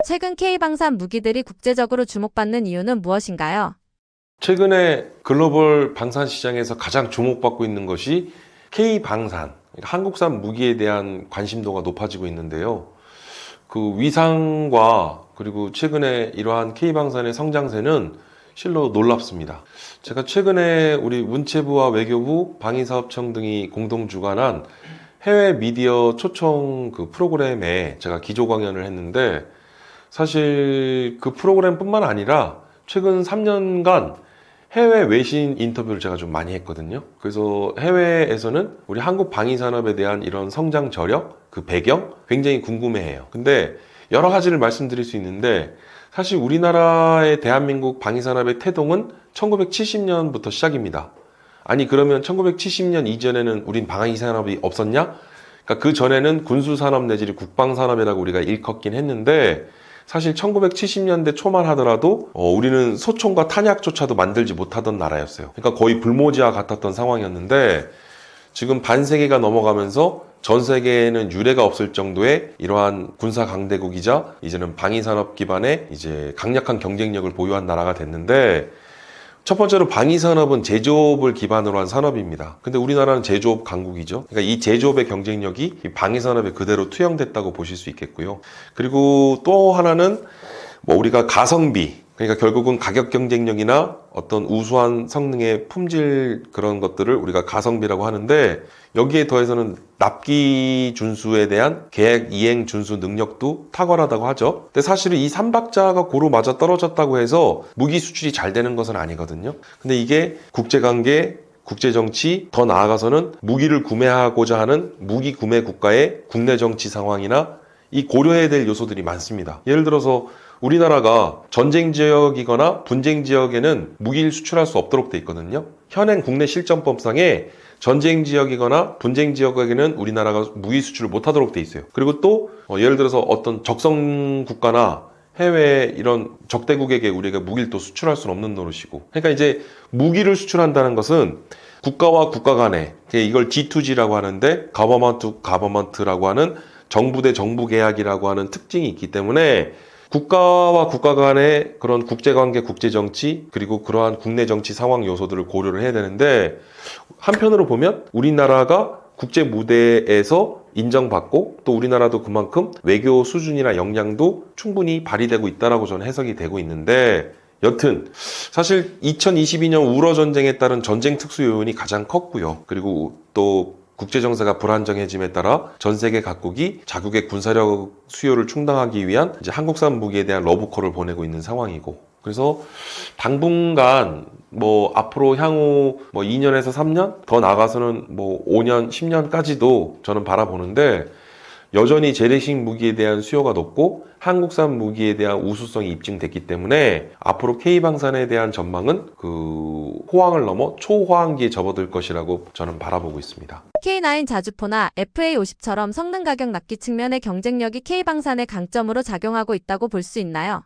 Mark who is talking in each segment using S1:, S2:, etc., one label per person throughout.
S1: 최근 K방산 무기들이 국제적으로 주목받는 이유는 무엇인가요?
S2: 최근에 글로벌 방산 시장에서 가장 주목받고 있는 것이 K방산, 그러니까 한국산 무기에 대한 관심도가 높아지고 있는데요. 그 위상과 그리고 최근에 이러한 K방산의 성장세는 실로 놀랍습니다. 제가 최근에 우리 문체부와 외교부, 방위사업청 등이 공동 주관한 해외 미디어 초청 그 프로그램에 제가 기조 강연을 했는데, 사실 그 프로그램뿐만 아니라 최근 3년간 해외 외신 인터뷰를 제가 좀 많이 했거든요. 그래서 해외에서는 우리 한국 방위산업에 대한 이런 성장 저력, 그 배경 굉장히 궁금해해요. 근데 여러 가지를 말씀드릴 수 있는데, 사실 우리나라의 대한민국 방위산업의 태동은 1970년부터 시작입니다. 아니 그러면 1970년 이전에는 우린 방위산업이 없었냐? 그러니까 그 전에는 군수산업 내지 국방산업이라고 우리가 일컫긴 했는데, 사실 1970년대 초만 하더라도 우리는 소총과 탄약조차도 만들지 못하던 나라였어요. 그러니까 거의 불모지와 같았던 상황이었는데, 지금 반세기가 넘어가면서 전 세계에는 유례가 없을 정도의 이러한 군사 강대국이자 이제는 방위산업 기반의 이제 강력한 경쟁력을 보유한 나라가 됐는데, 첫 번째로 방위산업은 제조업을 기반으로 한 산업입니다. 근데 우리나라는 제조업 강국이죠. 그러니까 이 제조업의 경쟁력이 이 방위산업에 그대로 투영됐다고 보실 수 있겠고요. 그리고 또 하나는 뭐 우리가 가성비, 그러니까 결국은 가격 경쟁력이나 어떤 우수한 성능의 품질, 그런 것들을 우리가 가성비라고 하는데, 여기에 더해서는 납기 준수에 대한 계획 이행 준수 능력도 탁월하다고 하죠. 근데 사실은 이 삼박자가 고루 맞아 떨어졌다고 해서 무기 수출이 잘 되는 것은 아니거든요. 근데 이게 국제관계, 국제정치, 더 나아가서는 무기를 구매하고자 하는 무기 구매 국가의 국내 정치 상황이나 이 고려해야 될 요소들이 많습니다. 예를 들어서 우리나라가 전쟁 지역이거나 분쟁 지역에는 무기를 수출할 수 없도록 돼 있거든요. 현행 국내 실정법상에 전쟁 지역이거나 분쟁 지역에는 우리나라가 무기 수출을 못하도록 돼 있어요. 그리고 또 예를 들어서 어떤 적성 국가나 해외 이런 적대국에게 우리가 무기를 또 수출할 수는 없는 노릇이고, 그러니까 이제 무기를 수출한다는 것은 국가와 국가 간에, 이걸 G2G라고 하는데 Government to Government라고 하는 정부 대 정부 계약이라고 하는 특징이 있기 때문에, 국가와 국가 간의 그런 국제관계, 국제정치, 그리고 그러한 국내 정치 상황 요소들을 고려를 해야 되는데, 한편으로 보면 우리나라가 국제 무대에서 인정받고 또 우리나라도 그만큼 외교 수준이나 역량도 충분히 발휘되고 있다라고 저는 해석이 되고 있는데, 여튼 사실 2022년 우러 전쟁에 따른 전쟁 특수 요인이 가장 컸고요. 그리고 또 국제정세가 불안정해짐에 따라 전 세계 각국이 자국의 군사력 수요를 충당하기 위한 이제 한국산 무기에 대한 러브콜을 보내고 있는 상황이고, 그래서 당분간 뭐 앞으로 향후 뭐 2년에서 3년, 더 나아가서는 뭐 5년, 10년까지도 저는 바라보는데, 여전히 재래식 무기에 대한 수요가 높고 한국산 무기에 대한 우수성이 입증됐기 때문에 앞으로 K방산에 대한 전망은 그 호황을 넘어 초호황기에 접어들 것이라고 저는 바라보고 있습니다.
S1: K9 자주포나 FA50처럼 성능 가격 납기 측면의 경쟁력이 K방산의 강점으로 작용하고 있다고 볼 수 있나요?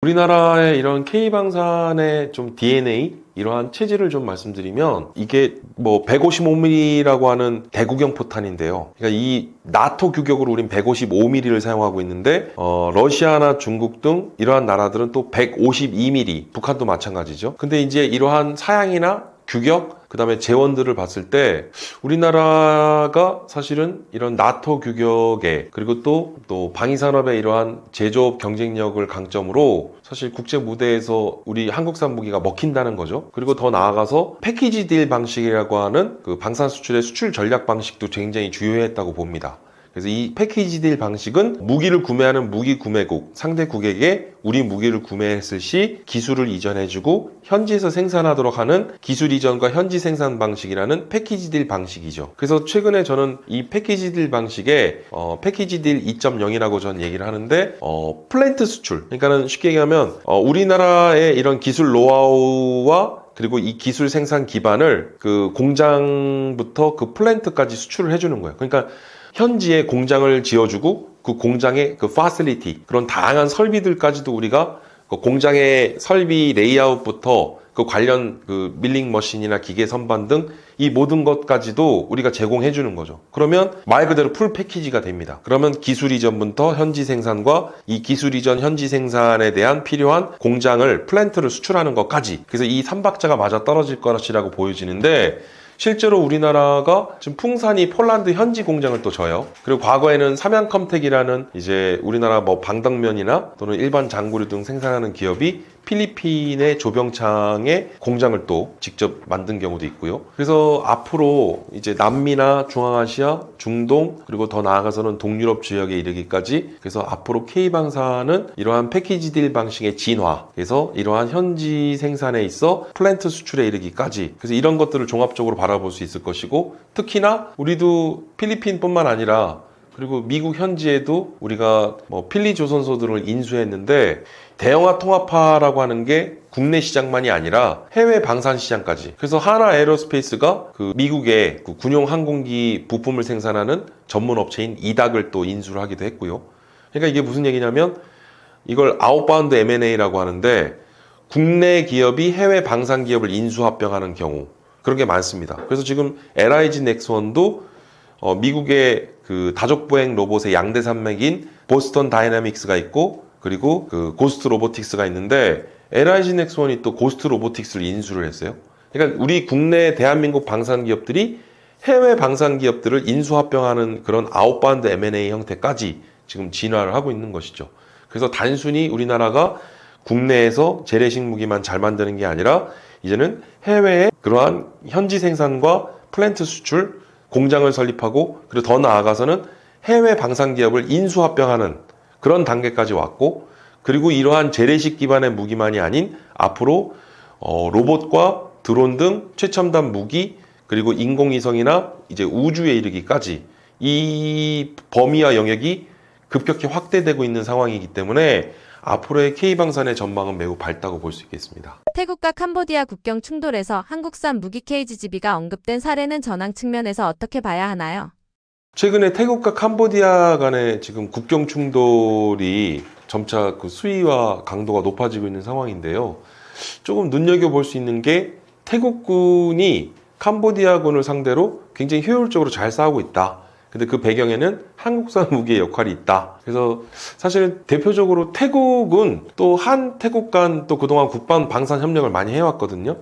S2: 우리나라의 이런 K방산의 좀 DNA, 이러한 체질을 좀 말씀드리면, 이게 뭐 155mm라고 하는 대구경 포탄인데요. 그러니까 이 나토 규격으로 우린 155mm를 사용하고 있는데, 러시아나 중국 등 이러한 나라들은 또 152mm, 북한도 마찬가지죠. 근데 이제 이러한 사양이나 규격, 그 다음에 재원들을 봤을 때 우리나라가 사실은 이런 나토 규격에, 그리고 또 방위산업의 이러한 제조업 경쟁력을 강점으로 사실 국제 무대에서 우리 한국산 무기가 먹힌다는 거죠. 그리고 더 나아가서 패키지 딜 방식이라고 하는 그 방산 수출의 수출 전략 방식도 굉장히 주요했다고 봅니다. 그래서 이 패키지 딜 방식은 무기를 구매하는 무기 구매국, 상대국에게 우리 무기를 구매했을 시 기술을 이전해주고 현지에서 생산하도록 하는 기술 이전과 현지 생산 방식이라는 패키지 딜 방식이죠. 그래서 최근에 저는 이 패키지 딜 방식에 패키지 딜 2.0이라고 저는 얘기를 하는데, 플랜트 수출, 그러니까는 쉽게 얘기하면 우리나라의 이런 기술 노하우와 그리고 이 기술 생산 기반을 그 공장부터 그 플랜트까지 수출을 해주는 거예요. 그러니까 현지에 공장을 지어주고 그 공장의 그 파실리티, 그런 다양한 설비들까지도 우리가 그 공장의 설비 레이아웃부터 그 관련 그 밀링 머신이나 기계 선반 등 이 모든 것까지도 우리가 제공해 주는 거죠. 그러면 말 그대로 풀 패키지가 됩니다. 그러면 기술 이전부터 현지 생산과 이 기술 이전 현지 생산에 대한 필요한 공장을 플랜트를 수출하는 것까지, 그래서 이 3박자가 맞아 떨어질 것이라고 보여지는데, 실제로 우리나라가 지금 풍산이 폴란드 현지 공장을 또 져요. 그리고 과거에는 삼양컴텍이라는 이제 우리나라 뭐 방덕면이나 또는 일반 장구류 등 생산하는 기업이 필리핀의 조병창에 공장을 또 직접 만든 경우도 있고요. 그래서 앞으로 이제 남미나 중앙아시아, 중동, 그리고 더 나아가서는 동유럽 지역에 이르기까지, 그래서 앞으로 K방사는 이러한 패키지 딜 방식의 진화, 그래서 이러한 현지 생산에 있어 플랜트 수출에 이르기까지, 그래서 이런 것들을 종합적으로 바라볼 수 있을 것이고, 특히나 우리도 필리핀뿐만 아니라 그리고 미국 현지에도 우리가 뭐 필리 조선소들을 인수했는데, 대형화 통합화라고 하는 게 국내 시장만이 아니라 해외 방산 시장까지. 그래서 하나 에어로스페이스가 그 미국의 그 군용 항공기 부품을 생산하는 전문 업체인 이닥을 또 인수를 하기도 했고요. 그러니까 이게 무슨 얘기냐면, 이걸 아웃바운드 M&A라고 하는데, 국내 기업이 해외 방산 기업을 인수 합병하는 경우, 그런 게 많습니다. 그래서 지금 LIG 넥스원도 미국의 그 다족보행 로봇의 양대 산맥인 보스턴 다이나믹스가 있고, 그리고 그 고스트 로보틱스가 있는데, LIG 넥스원이 또 고스트 로보틱스를 인수를 했어요. 그러니까 우리 국내 대한민국 방산 기업들이 해외 방산 기업들을 인수 합병하는 그런 아웃바운드 M&A 형태까지 지금 진화를 하고 있는 것이죠. 그래서 단순히 우리나라가 국내에서 재래식 무기만 잘 만드는 게 아니라, 이제는 해외에 그러한 현지 생산과 플랜트 수출, 공장을 설립하고, 그리고 더 나아가서는 해외 방산 기업을 인수 합병하는 그런 단계까지 왔고, 그리고 이러한 재래식 기반의 무기만이 아닌 앞으로 로봇과 드론 등 최첨단 무기, 그리고 인공위성이나 이제 우주에 이르기까지 이 범위와 영역이 급격히 확대되고 있는 상황이기 때문에 앞으로의 K방산의 전망은 매우 밝다고 볼 수 있겠습니다.
S1: 태국과 캄보디아 국경 충돌에서 한국산 무기 KGGB가 언급된 사례는 전황 측면에서 어떻게 봐야 하나요?
S2: 최근에 태국과 캄보디아 간의 지금 국경 충돌이 점차 그 수위와 강도가 높아지고 있는 상황인데요. 조금 눈여겨볼 수 있는 게, 태국군이 캄보디아군을 상대로 굉장히 효율적으로 잘 싸우고 있다. 근데 그 배경에는 한국산 무기의 역할이 있다. 그래서 사실은 대표적으로 태국은 또 한 태국 간 또 그동안 국방 방산 협력을 많이 해왔거든요.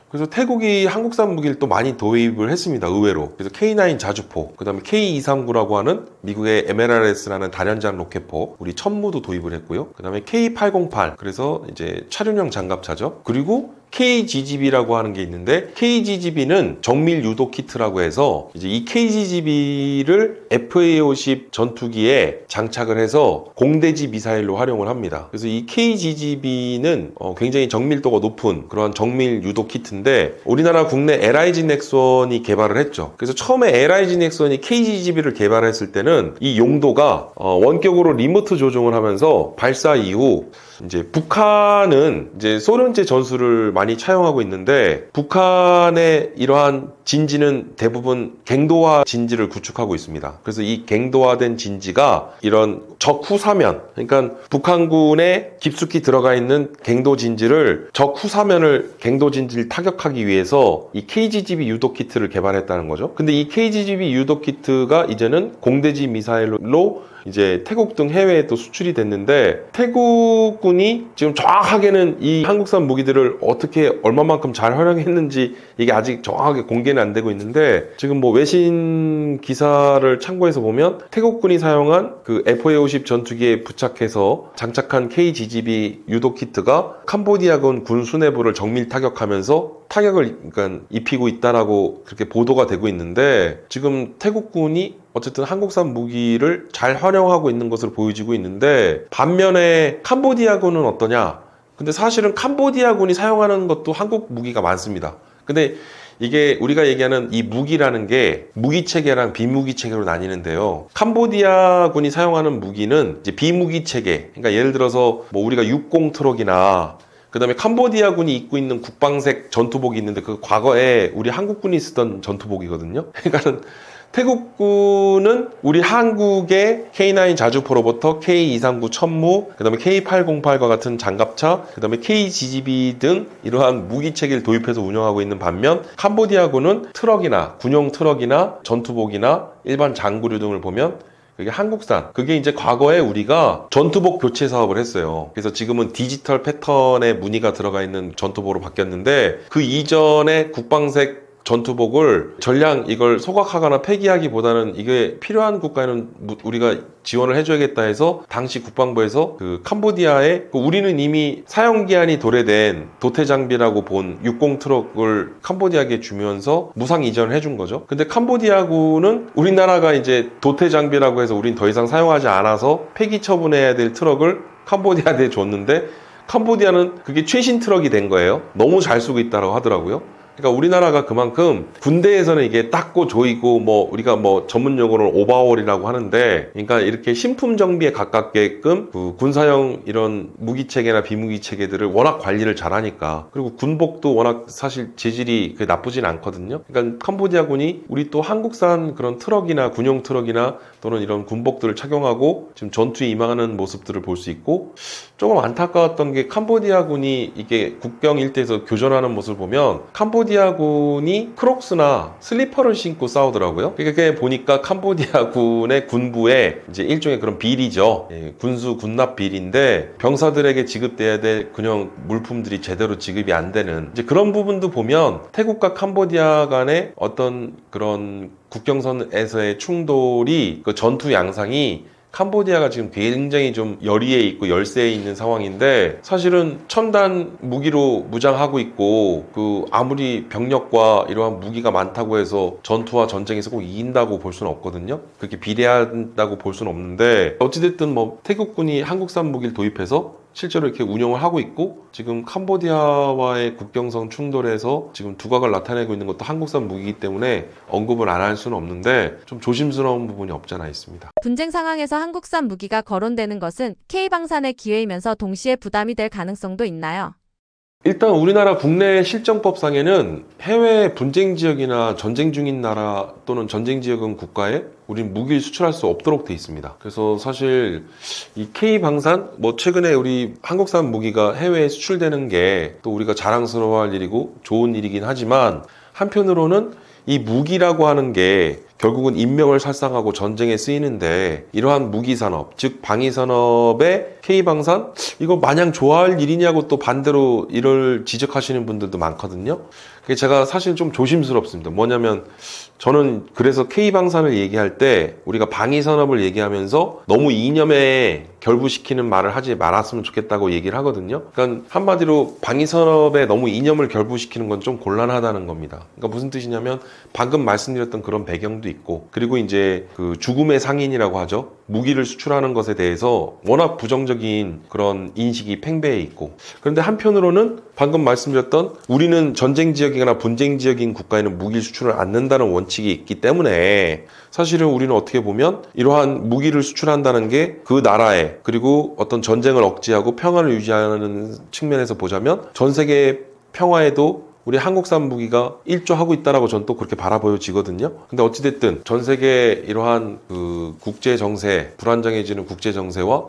S2: 그래서 태국이 한국산 무기를 또 많이 도입을 했습니다. 의외로. 그래서 K9 자주포, 그 다음에 K239라고 하는 미국의 MLRS라는 다련장 로켓포, 우리 천무도 도입을 했고요. 그 다음에 K808, 그래서 이제 차륜형 장갑차죠. 그리고 KGGB라고 하는 게 있는데, KGGB는 정밀 유도 키트라고 해서 이제 이 KGGB를 FA-50 전투기에 장착을 해서 공대지 미사일로 활용을 합니다. 그래서 이 KGGB는 굉장히 정밀도가 높은 그러한 정밀 유도 키트인데, 우리나라 국내 LIG 넥슨이 개발을 했죠. 그래서 처음에 LIG 넥슨이 KGGB를 개발했을 때는 이 용도가 원격으로 리모트 조종을 하면서 발사 이후 이제 북한은 이제 소련제 전술을 많이 차용하고 있는데, 북한의 이러한 진지는 대부분 갱도화 진지를 구축하고 있습니다. 그래서 이 갱도화된 진지가 이런 적 후사면, 그러니까 북한군에 깊숙이 들어가 있는 갱도 진지를, 적 후사면을 갱도 진지를 타격하기 위해서 이 KGGB 유도 키트를 개발했다는 거죠. 근데 이 KGGB 유도 키트가 이제는 공대지 미사일로 이제 태국 등 해외에 또 수출이 됐는데, 태국군이 지금 정확하게는 이 한국산 무기들을 어떻게 얼마만큼 잘 활용했는지 이게 아직 정확하게 공개는 안 되고 있는데, 지금 뭐 외신 기사를 참고해서 보면 태국군이 사용한 그 FA-50 전투기에 부착해서 장착한 KGGB 유도 키트가 캄보디아군 군 수뇌부를 정밀 타격하면서 타격을 그러니까 입히고 있다라고 그렇게 보도가 되고 있는데, 지금 태국군이 어쨌든 한국산 무기를 잘 활용하고 있는 것으로 보여지고 있는데, 반면에 캄보디아군은 어떠냐? 근데 사실은 캄보디아군이 사용하는 것도 한국 무기가 많습니다. 근데 이게 우리가 얘기하는 이 무기라는 게 무기 체계랑 비무기 체계로 나뉘는데요. 캄보디아군이 사용하는 무기는 이제 비무기 체계. 그러니까 예를 들어서 뭐 우리가 60 트럭이나, 그 다음에 캄보디아군이 입고 있는 국방색 전투복이 있는데, 그 과거에 우리 한국군이 쓰던 전투복이거든요. 그러니까는 태국군은 우리 한국의 K9 자주포로부터 K239 천무, 그 다음에 K808과 같은 장갑차, 그 다음에 KGGB 등 이러한 무기체계를 도입해서 운영하고 있는 반면 캄보디아군은 트럭이나 군용 트럭이나 전투복이나 일반 장구류 등을 보면 그게 한국산. 그게 이제 과거에 우리가 전투복 교체 사업을 했어요. 그래서 지금은 디지털 패턴의 무늬가 들어가 있는 전투복으로 바뀌었는데 그 이전에 국방색 전투복을 전량 이걸 소각하거나 폐기하기보다는 이게 필요한 국가에는 우리가 지원을 해줘야겠다 해서 당시 국방부에서 그 캄보디아에 우리는 이미 사용기한이 도래된 도태장비라고 본 60 트럭을 캄보디아에게 주면서 무상 이전을 해준 거죠. 근데 캄보디아군은 우리나라가 이제 도태장비라고 해서 우린 더 이상 사용하지 않아서 폐기 처분해야 될 트럭을 캄보디아에 줬는데 캄보디아는 그게 최신 트럭이 된 거예요. 너무 잘 쓰고 있다고 하더라고요. 그러니까 우리나라가 그만큼 군대에서는 이게 닦고 조이고 뭐 우리가 뭐 전문 용어로는 오버홀이라고 하는데 그러니까 이렇게 신품 정비에 가깝게끔 그 군사용 이런 무기 체계나 비무기 체계들을 워낙 관리를 잘하니까 그리고 군복도 워낙 사실 재질이 나쁘진 않거든요. 그러니까 캄보디아군이 우리 또 한국산 그런 트럭이나 군용 트럭이나 또는 이런 군복들을 착용하고 지금 전투에 임하는 모습들을 볼 수 있고 조금 안타까웠던 게 캄보디아군이 이게 국경 일대에서 교전하는 모습을 보면 캄보디아군이 크록스나 슬리퍼를 신고 싸우더라고요. 그러니까 보니까 캄보디아군의 군부에 이제 일종의 그런 비리죠. 예, 군수 군납 비리인데 병사들에게 지급돼야 될 군용 물품들이 제대로 지급이 안 되는 이제 그런 부분도 보면 태국과 캄보디아 간의 어떤 그런 국경선에서의 충돌이 그 전투 양상이 캄보디아가 지금 굉장히 좀 열의에 있고 열세에 있는 상황인데 사실은 첨단 무기로 무장하고 있고 그 아무리 병력과 이러한 무기가 많다고 해서 전투와 전쟁에서 꼭 이긴다고 볼 수는 없거든요. 그렇게 비례한다고 볼 수는 없는데 어찌됐든 뭐 태국군이 한국산 무기를 도입해서 실제로 이렇게 운영을 하고 있고 지금 캄보디아와의 국경선 충돌에서 지금 두각을 나타내고 있는 것도 한국산 무기이기 때문에 언급을 안 할 수는 없는데 좀 조심스러운 부분이 없지 않아 있습니다.
S1: 분쟁 상황에서 한국산 무기가 거론되는 것은 K방산의 기회이면서 동시에 부담이 될 가능성도 있나요?
S2: 일단 우리나라 국내 실정법상에는 해외 분쟁 지역이나 전쟁 중인 나라 또는 전쟁 지역은 국가에 우린 무기를 수출할 수 없도록 돼 있습니다. 그래서 사실 이 K방산 뭐 최근에 우리 한국산 무기가 해외에 수출되는 게 또 우리가 자랑스러워할 일이고 좋은 일이긴 하지만 한편으로는 이 무기라고 하는 게 결국은 인명을 살상하고 전쟁에 쓰이는데 이러한 무기산업, 즉 방위산업의 K방산? 이거 마냥 좋아할 일이냐고 또 반대로 이를 지적하시는 분들도 많거든요. 그게 제가 사실 좀 조심스럽습니다. 뭐냐면 저는 그래서 K방산을 얘기할 때 우리가 방위산업을 얘기하면서 너무 이념에 결부시키는 말을 하지 말았으면 좋겠다고 얘기를 하거든요. 그러니까 한마디로 방위산업에 너무 이념을 결부시키는 건 좀 곤란하다는 겁니다. 그러니까 무슨 뜻이냐면 방금 말씀드렸던 그런 배경도 있고 그리고 이제 그 죽음의 상인이라고 하죠. 무기를 수출하는 것에 대해서 워낙 부정적인 그런 인식이 팽배해 있고 그런데 한편으로는 방금 말씀드렸던 우리는 전쟁 지역이거나 분쟁 지역인 국가에는 무기 수출을 않는다는 원칙이 있기 때문에 사실은 우리는 어떻게 보면 이러한 무기를 수출한다는 게 그 나라에 그리고 어떤 전쟁을 억제하고 평화를 유지하는 측면에서 보자면 전 세계 평화에도 우리 한국산 무기가 일조하고 있다라고 저는 또 그렇게 바라보여지거든요. 근데 어찌됐든 전 세계 이러한 그 국제 정세, 불안정해지는 국제 정세와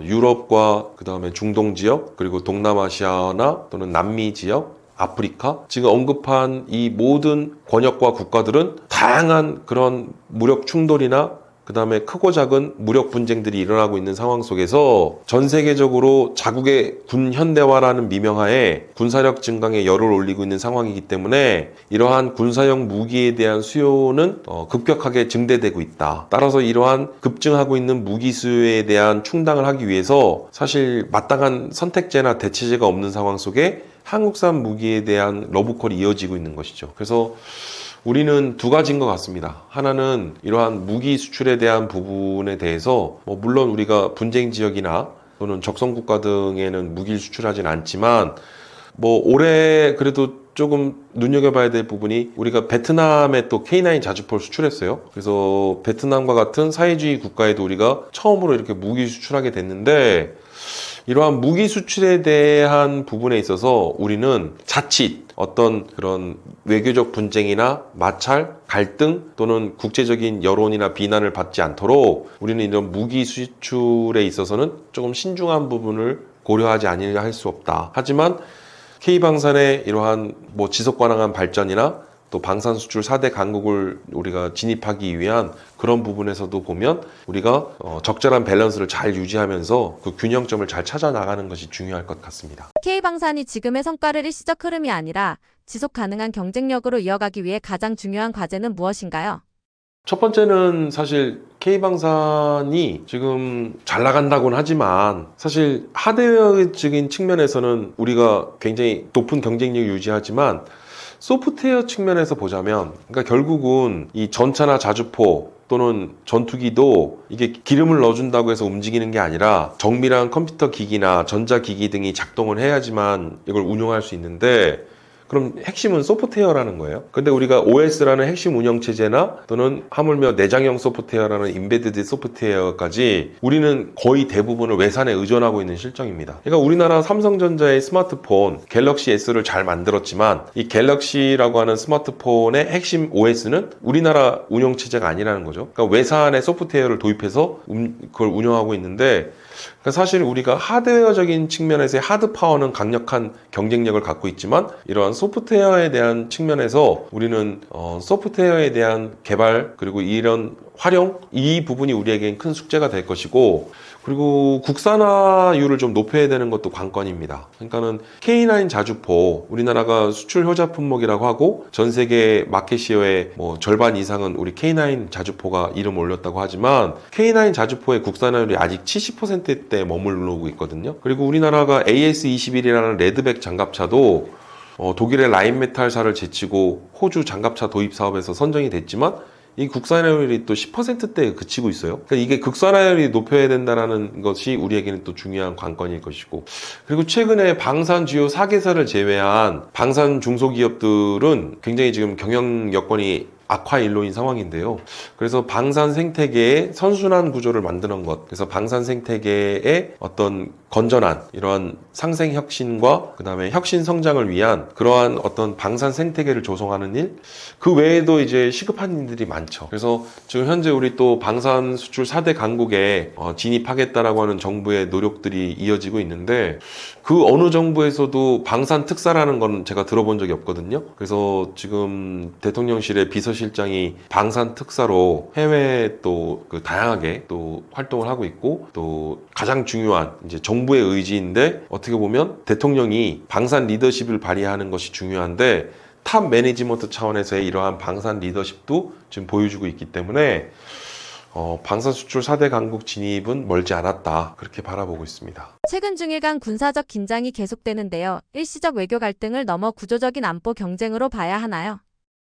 S2: 유럽과 그 다음에 중동 지역 그리고 동남아시아나 또는 남미 지역 아프리카 지금 언급한 이 모든 권역과 국가들은 다양한 그런 무력 충돌이나 그 다음에 크고 작은 무력 분쟁들이 일어나고 있는 상황 속에서 전 세계적으로 자국의 군 현대화라는 미명하에 군사력 증강에 열을 올리고 있는 상황이기 때문에 이러한 군사용 무기에 대한 수요는 급격하게 증대되고 있다. 따라서 이러한 급증하고 있는 무기 수요에 대한 충당을 하기 위해서 사실 마땅한 선택제나 대체제가 없는 상황 속에 한국산 무기에 대한 러브콜이 이어지고 있는 것이죠. 그래서 우리는 두 가지인 것 같습니다. 하나는 이러한 무기 수출에 대한 부분에 대해서 물론 우리가 분쟁 지역이나 또는 적성 국가 등에는 무기를 수출하진 않지만 올해 그래도 조금 눈여겨봐야 될 부분이 우리가 베트남에 또 K9 자주포를 수출했어요. 그래서 베트남과 같은 사회주의 국가에도 우리가 처음으로 이렇게 무기 수출하게 됐는데 이러한 무기 수출에 대한 부분에 있어서 우리는 자칫 어떤 그런 외교적 분쟁이나 마찰, 갈등 또는 국제적인 여론이나 비난을 받지 않도록 우리는 이런 무기 수출에 있어서는 조금 신중한 부분을 고려하지 아니려 할 수 없다. 하지만 K방산의 이러한 지속 가능한 발전이나 또 방산 수출 4대 강국을 우리가 진입하기 위한 그런 부분에서도 보면 우리가 적절한 밸런스를 잘 유지하면서 그 균형점을 잘 찾아 나가는 것이 중요할 것 같습니다.
S1: K방산이 지금의 성과를 일시적 흐름이 아니라 지속 가능한 경쟁력으로 이어가기 위해 가장 중요한 과제는 무엇인가요?
S2: 첫 번째는 사실 K방산이 지금 잘 나간다고는 하지만 사실 하드웨어적인 측면에서는 우리가 굉장히 높은 경쟁력을 유지하지만 소프트웨어 측면에서 보자면 그러니까 결국은 이 전차나 자주포 또는 전투기도 이게 기름을 넣어준다고 해서 움직이는 게 아니라 정밀한 컴퓨터 기기나 전자기기 등이 작동을 해야지만 이걸 운용할 수 있는데 그럼 핵심은 소프트웨어라는 거예요. 근데 우리가 OS라는 핵심 운영체제나 또는 하물며 내장형 소프트웨어라는 임베디드 소프트웨어까지 우리는 거의 대부분을 외산에 의존하고 있는 실정입니다. 그러니까 우리나라 삼성전자의 스마트폰 갤럭시 S를 잘 만들었지만 이 갤럭시라고 하는 스마트폰의 핵심 OS는 우리나라 운영체제가 아니라는 거죠. 그러니까 외산에 소프트웨어를 도입해서 그걸 운영하고 있는데 그러니까 사실 우리가 하드웨어적인 측면에서의 하드 파워는 강력한 경쟁력을 갖고 있지만 이러한 소프트웨어에 대한 측면에서 우리는 소프트웨어에 대한 개발 그리고 이런 활용 이 부분이 우리에겐 큰 숙제가 될 것이고 그리고 국산화율을 좀 높여야 되는 것도 관건입니다. 그러니까는 K9 자주포 우리나라가 수출 효자 품목이라고 하고 전 세계 마켓시어의 절반 이상은 우리 K9 자주포가 이름 올렸다고 하지만 K9 자주포의 국산화율이 아직 70%대에 머무르고 있거든요. 그리고 우리나라가 AS21이라는 레드백 장갑차도 독일의 라인메탈사를 제치고 호주 장갑차 도입 사업에서 선정이 됐지만 이 국산화율이 또 10%대에 그치고 있어요. 그러니까 이게 국산화율이 높여야 된다는 것이 우리에게는 또 중요한 관건일 것이고 그리고 최근에 방산 주요 4개사를 제외한 방산 중소기업들은 굉장히 지금 경영 여건이 악화일로인 상황인데요. 그래서 방산 생태계의 선순환 구조를 만드는 것, 그래서 방산 생태계의 어떤 건전한 이러한 상생 혁신과 그 다음에 혁신 성장을 위한 그러한 어떤 방산 생태계를 조성하는 일, 그 외에도 이제 시급한 일들이 많죠. 그래서 지금 현재 우리 또 방산 수출 4대 강국에 진입하겠다라고 하는 정부의 노력들이 이어지고 있는데 그 어느 정부에서도 방산 특사라는 건 제가 들어본 적이 없거든요. 그래서 지금 대통령실의 비서실장이 방산 특사로 해외에 또 그 다양하게 또 활동을 하고 있고 또 가장 중요한 이제 정부의 의지인데 어떻게 보면 대통령이 방산 리더십을 발휘하는 것이 중요한데 탑 매니지먼트 차원에서의 이러한 방산 리더십도 지금 보여주고 있기 때문에 방산 수출 4대 강국 진입은 멀지 않았다 그렇게 바라보고 있습니다.
S1: 최근 중일 간 군사적 긴장이 계속되는데요. 일시적 외교 갈등을 넘어 구조적인 안보 경쟁으로 봐야 하나요?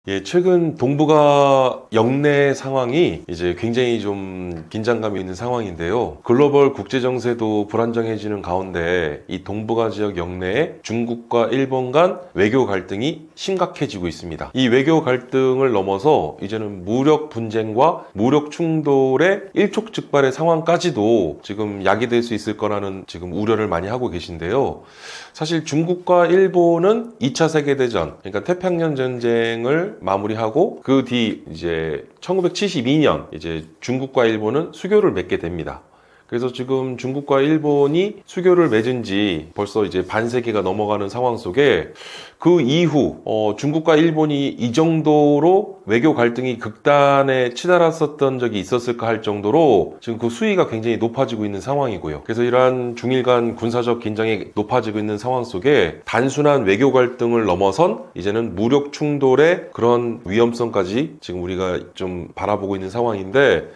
S2: 예, 최근 동북아 영내 상황이 이제 굉장히 좀 긴장감이 있는 상황인데요. 글로벌 국제 정세도 불안정해지는 가운데 이 동북아 지역 영내에 중국과 일본 간 외교 갈등이 심각해지고 있습니다. 이 외교 갈등을 넘어서 이제는 무력 분쟁과 무력 충돌의 일촉즉발의 상황까지도 지금 야기될 수 있을 거라는 지금 우려를 많이 하고 계신데요. 사실 중국과 일본은 2차 세계대전, 그러니까 태평양 전쟁을 마무리하고 그 뒤 이제 1972년 이제 중국과 일본은 수교를 맺게 됩니다. 그래서 지금 중국과 일본이 수교를 맺은 지 벌써 이제 반세기가 넘어가는 상황 속에 그 이후 중국과 일본이 이 정도로 외교 갈등이 극단에 치달았었던 적이 있었을까 할 정도로 지금 그 수위가 굉장히 높아지고 있는 상황이고요. 그래서 이러한 중일 간 군사적 긴장이 높아지고 있는 상황 속에 단순한 외교 갈등을 넘어선 이제는 무력 충돌의 그런 위험성까지 지금 우리가 좀 바라보고 있는 상황인데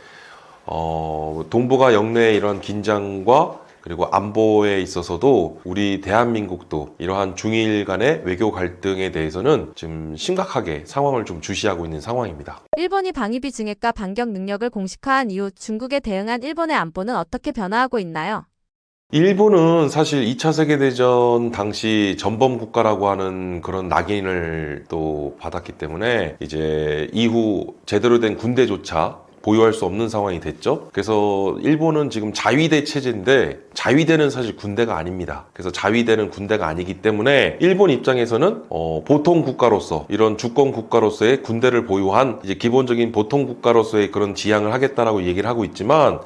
S2: 동북아 영내의 이런 긴장과 그리고 안보에 있어서도 우리 대한민국도 이러한 중일 간의 외교 갈등에 대해서는 지금 심각하게 상황을 좀 주시하고 있는 상황입니다.
S1: 일본이 방위비 증액과 반격 능력을 공식화한 이후 중국에 대응한 일본의 안보는 어떻게 변화하고 있나요?
S2: 일본은 사실 2차 세계대전 당시 전범 국가라고 하는 그런 낙인을 또 받았기 때문에 이제 이후 제대로 된 군대조차 보유할 수 없는 상황이 됐죠. 그래서 일본은 지금 자위대 체제인데 자위대는 사실 군대가 아닙니다. 그래서 자위대는 군대가 아니기 때문에 일본 입장에서는 보통 국가로서 이런 주권 국가로서의 군대를 보유한 이제 기본적인 보통 국가로서의 그런 지향을 하겠다라고 얘기를 하고 있지만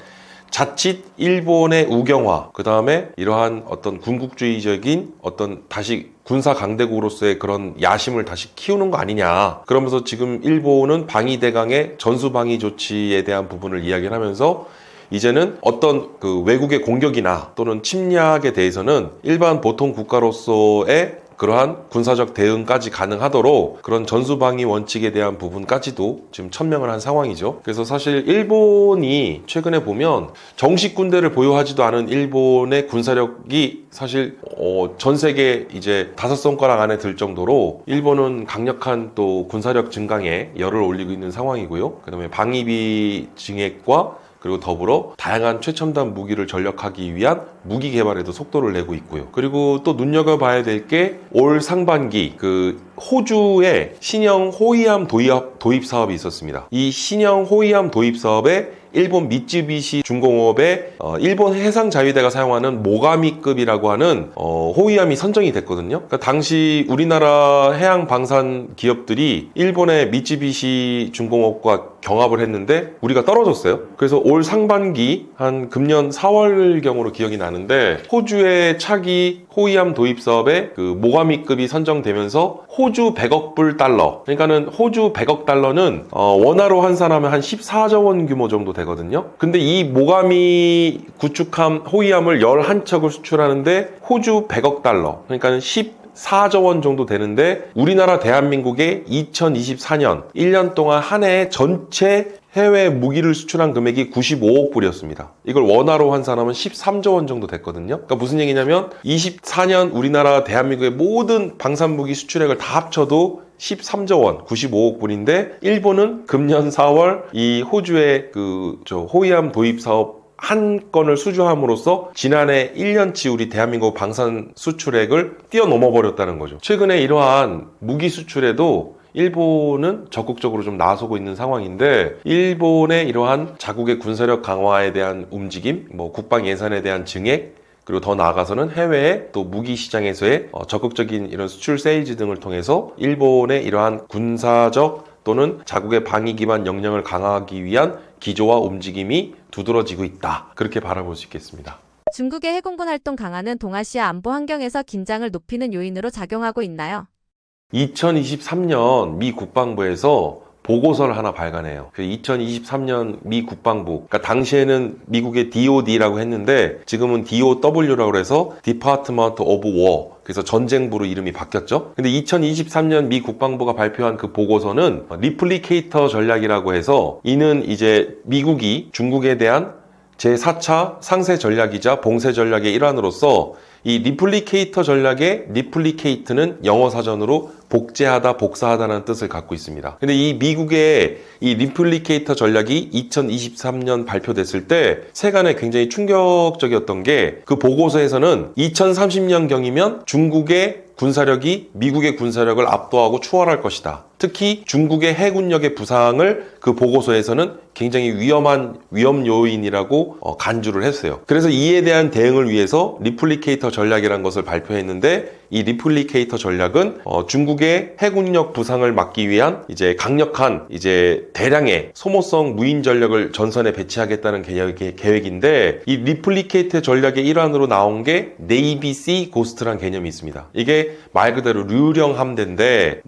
S2: 자칫 일본의 우경화, 그 다음에 이러한 어떤 군국주의적인 어떤 다시 군사 강대국으로서의 그런 야심을 다시 키우는 거 아니냐. 그러면서 지금 일본은 방위대강의 전수방위 조치에 대한 부분을 이야기를 하면서 이제는 어떤 그 외국의 공격이나 또는 침략에 대해서는 일반 보통 국가로서의 그러한 군사적 대응까지 가능하도록 그런 전수방위 원칙에 대한 부분까지도 지금 천명을 한 상황이죠. 그래서 사실 일본이 최근에 보면 정식 군대를 보유하지도 않은 일본의 군사력이 사실 전 세계 이제 5손가락 안에 들 정도로 일본은 강력한 또 군사력 증강에 열을 올리고 있는 상황이고요. 그다음에 방위비 증액과 그리고 더불어 다양한 최첨단 무기를 전력하기 위한 무기 개발에도 속도를 내고 있고요. 그리고 또 눈여겨봐야 될 게 올 상반기 그 호주의 신형 호위함 도입 사업이 있었습니다. 이 신형 호위함 도입 사업에 일본 미쯔비시 중공업의 일본 해상자위대가 사용하는 모가미급이라고 하는 호위함이 선정이 됐거든요. 그러니까 당시 우리나라 해양방산 기업들이 일본의 미쯔비시 중공업과 경합을 했는데 우리가 떨어졌어요. 그래서 올 상반기 한 금년 4월경으로 기억이 나는데 호주의 차기 호위함 도입 사업에 그 모가미급이 선정되면서 호주 100억 불 달러, 그러니까는 호주 100억 달러는 원화로 환산하면 한 14조 원 규모 정도 되거든요. 근데 이 모가미 구축함 호위함을 11척을 수출하는데 호주 100억 달러, 그러니까는 14조 원 정도 되는데 우리나라 대한민국의 2024년 1년 동안 한 해 전체 해외 무기를 수출한 금액이 95억 불이었습니다. 이걸 원화로 환산하면 13조 원 정도 됐거든요. 그러니까 무슨 얘기냐면 24년 우리나라 대한민국의 모든 방산무기 수출액을 다 합쳐도 13조 원, 95억 불인데 일본은 금년 4월 이 호주의 호위함 도입 사업 한 건을 수주함으로써 지난해 1년치 우리 대한민국 방산 수출액을 뛰어넘어 버렸다는 거죠. 최근에 이러한 무기 수출에도 일본은 적극적으로 좀 나서고 있는 상황인데 일본의 이러한 자국의 군사력 강화에 대한 움직임, 국방 예산에 대한 증액, 그리고 더 나아가서는 해외의 또 무기 시장에서의 적극적인 이런 수출 세일즈 등을 통해서 일본의 이러한 군사적 또는 자국의 방위 기반 역량을 강화하기 위한 기조와 움직임이 두드러지고 있다. 그렇게 바라볼 수 있겠습니다.
S1: 중국의 해군군 활동 강화는 동아시아 안보 환경에서 긴장을 높이는 요인으로 작용하고 있나요?
S2: 2023년 미 국방부에서 보고서를 하나 발간해요. 2023년 미 국방부, 그러니까 당시에는 미국의 DOD라고 했는데 지금은 DOW라고 해서 Department of War, 그래서 전쟁부로 이름이 바뀌었죠. 근데 2023년 미 국방부가 발표한 그 보고서는 리플리케이터 전략이라고 해서 이는 이제 미국이 중국에 대한 제4차 상세 전략이자 봉쇄 전략의 일환으로서 이 리플리케이터 전략의 리플리케이트는 영어 사전으로 복제하다, 복사하다는 뜻을 갖고 있습니다. 근데 이 미국의 이 리플리케이터 전략이 2023년 발표됐을 때 세간에 굉장히 충격적이었던 게 그 보고서에서는 2030년경이면 중국의 군사력이 미국의 군사력을 압도하고 추월할 것이다. 특히 중국의 해군력의 부상을 그 보고서에서는 굉장히 위험 요인이라고 간주를 했어요. 그래서 이에 대한 대응을 위해서 리플리케이터 전략이라는 것을 발표했는데 이 리플리케이터 전략은 중국의 해군력 부상을 막기 위한 이제 강력한 이제 대량의 소모성 무인 전력을 전선에 배치하겠다는 계획인데 이 리플리케이터 전략의 일환으로 나온 게 네이비 씨 고스트란 개념이 있습니다. 이게 말 그대로 류령 함대인데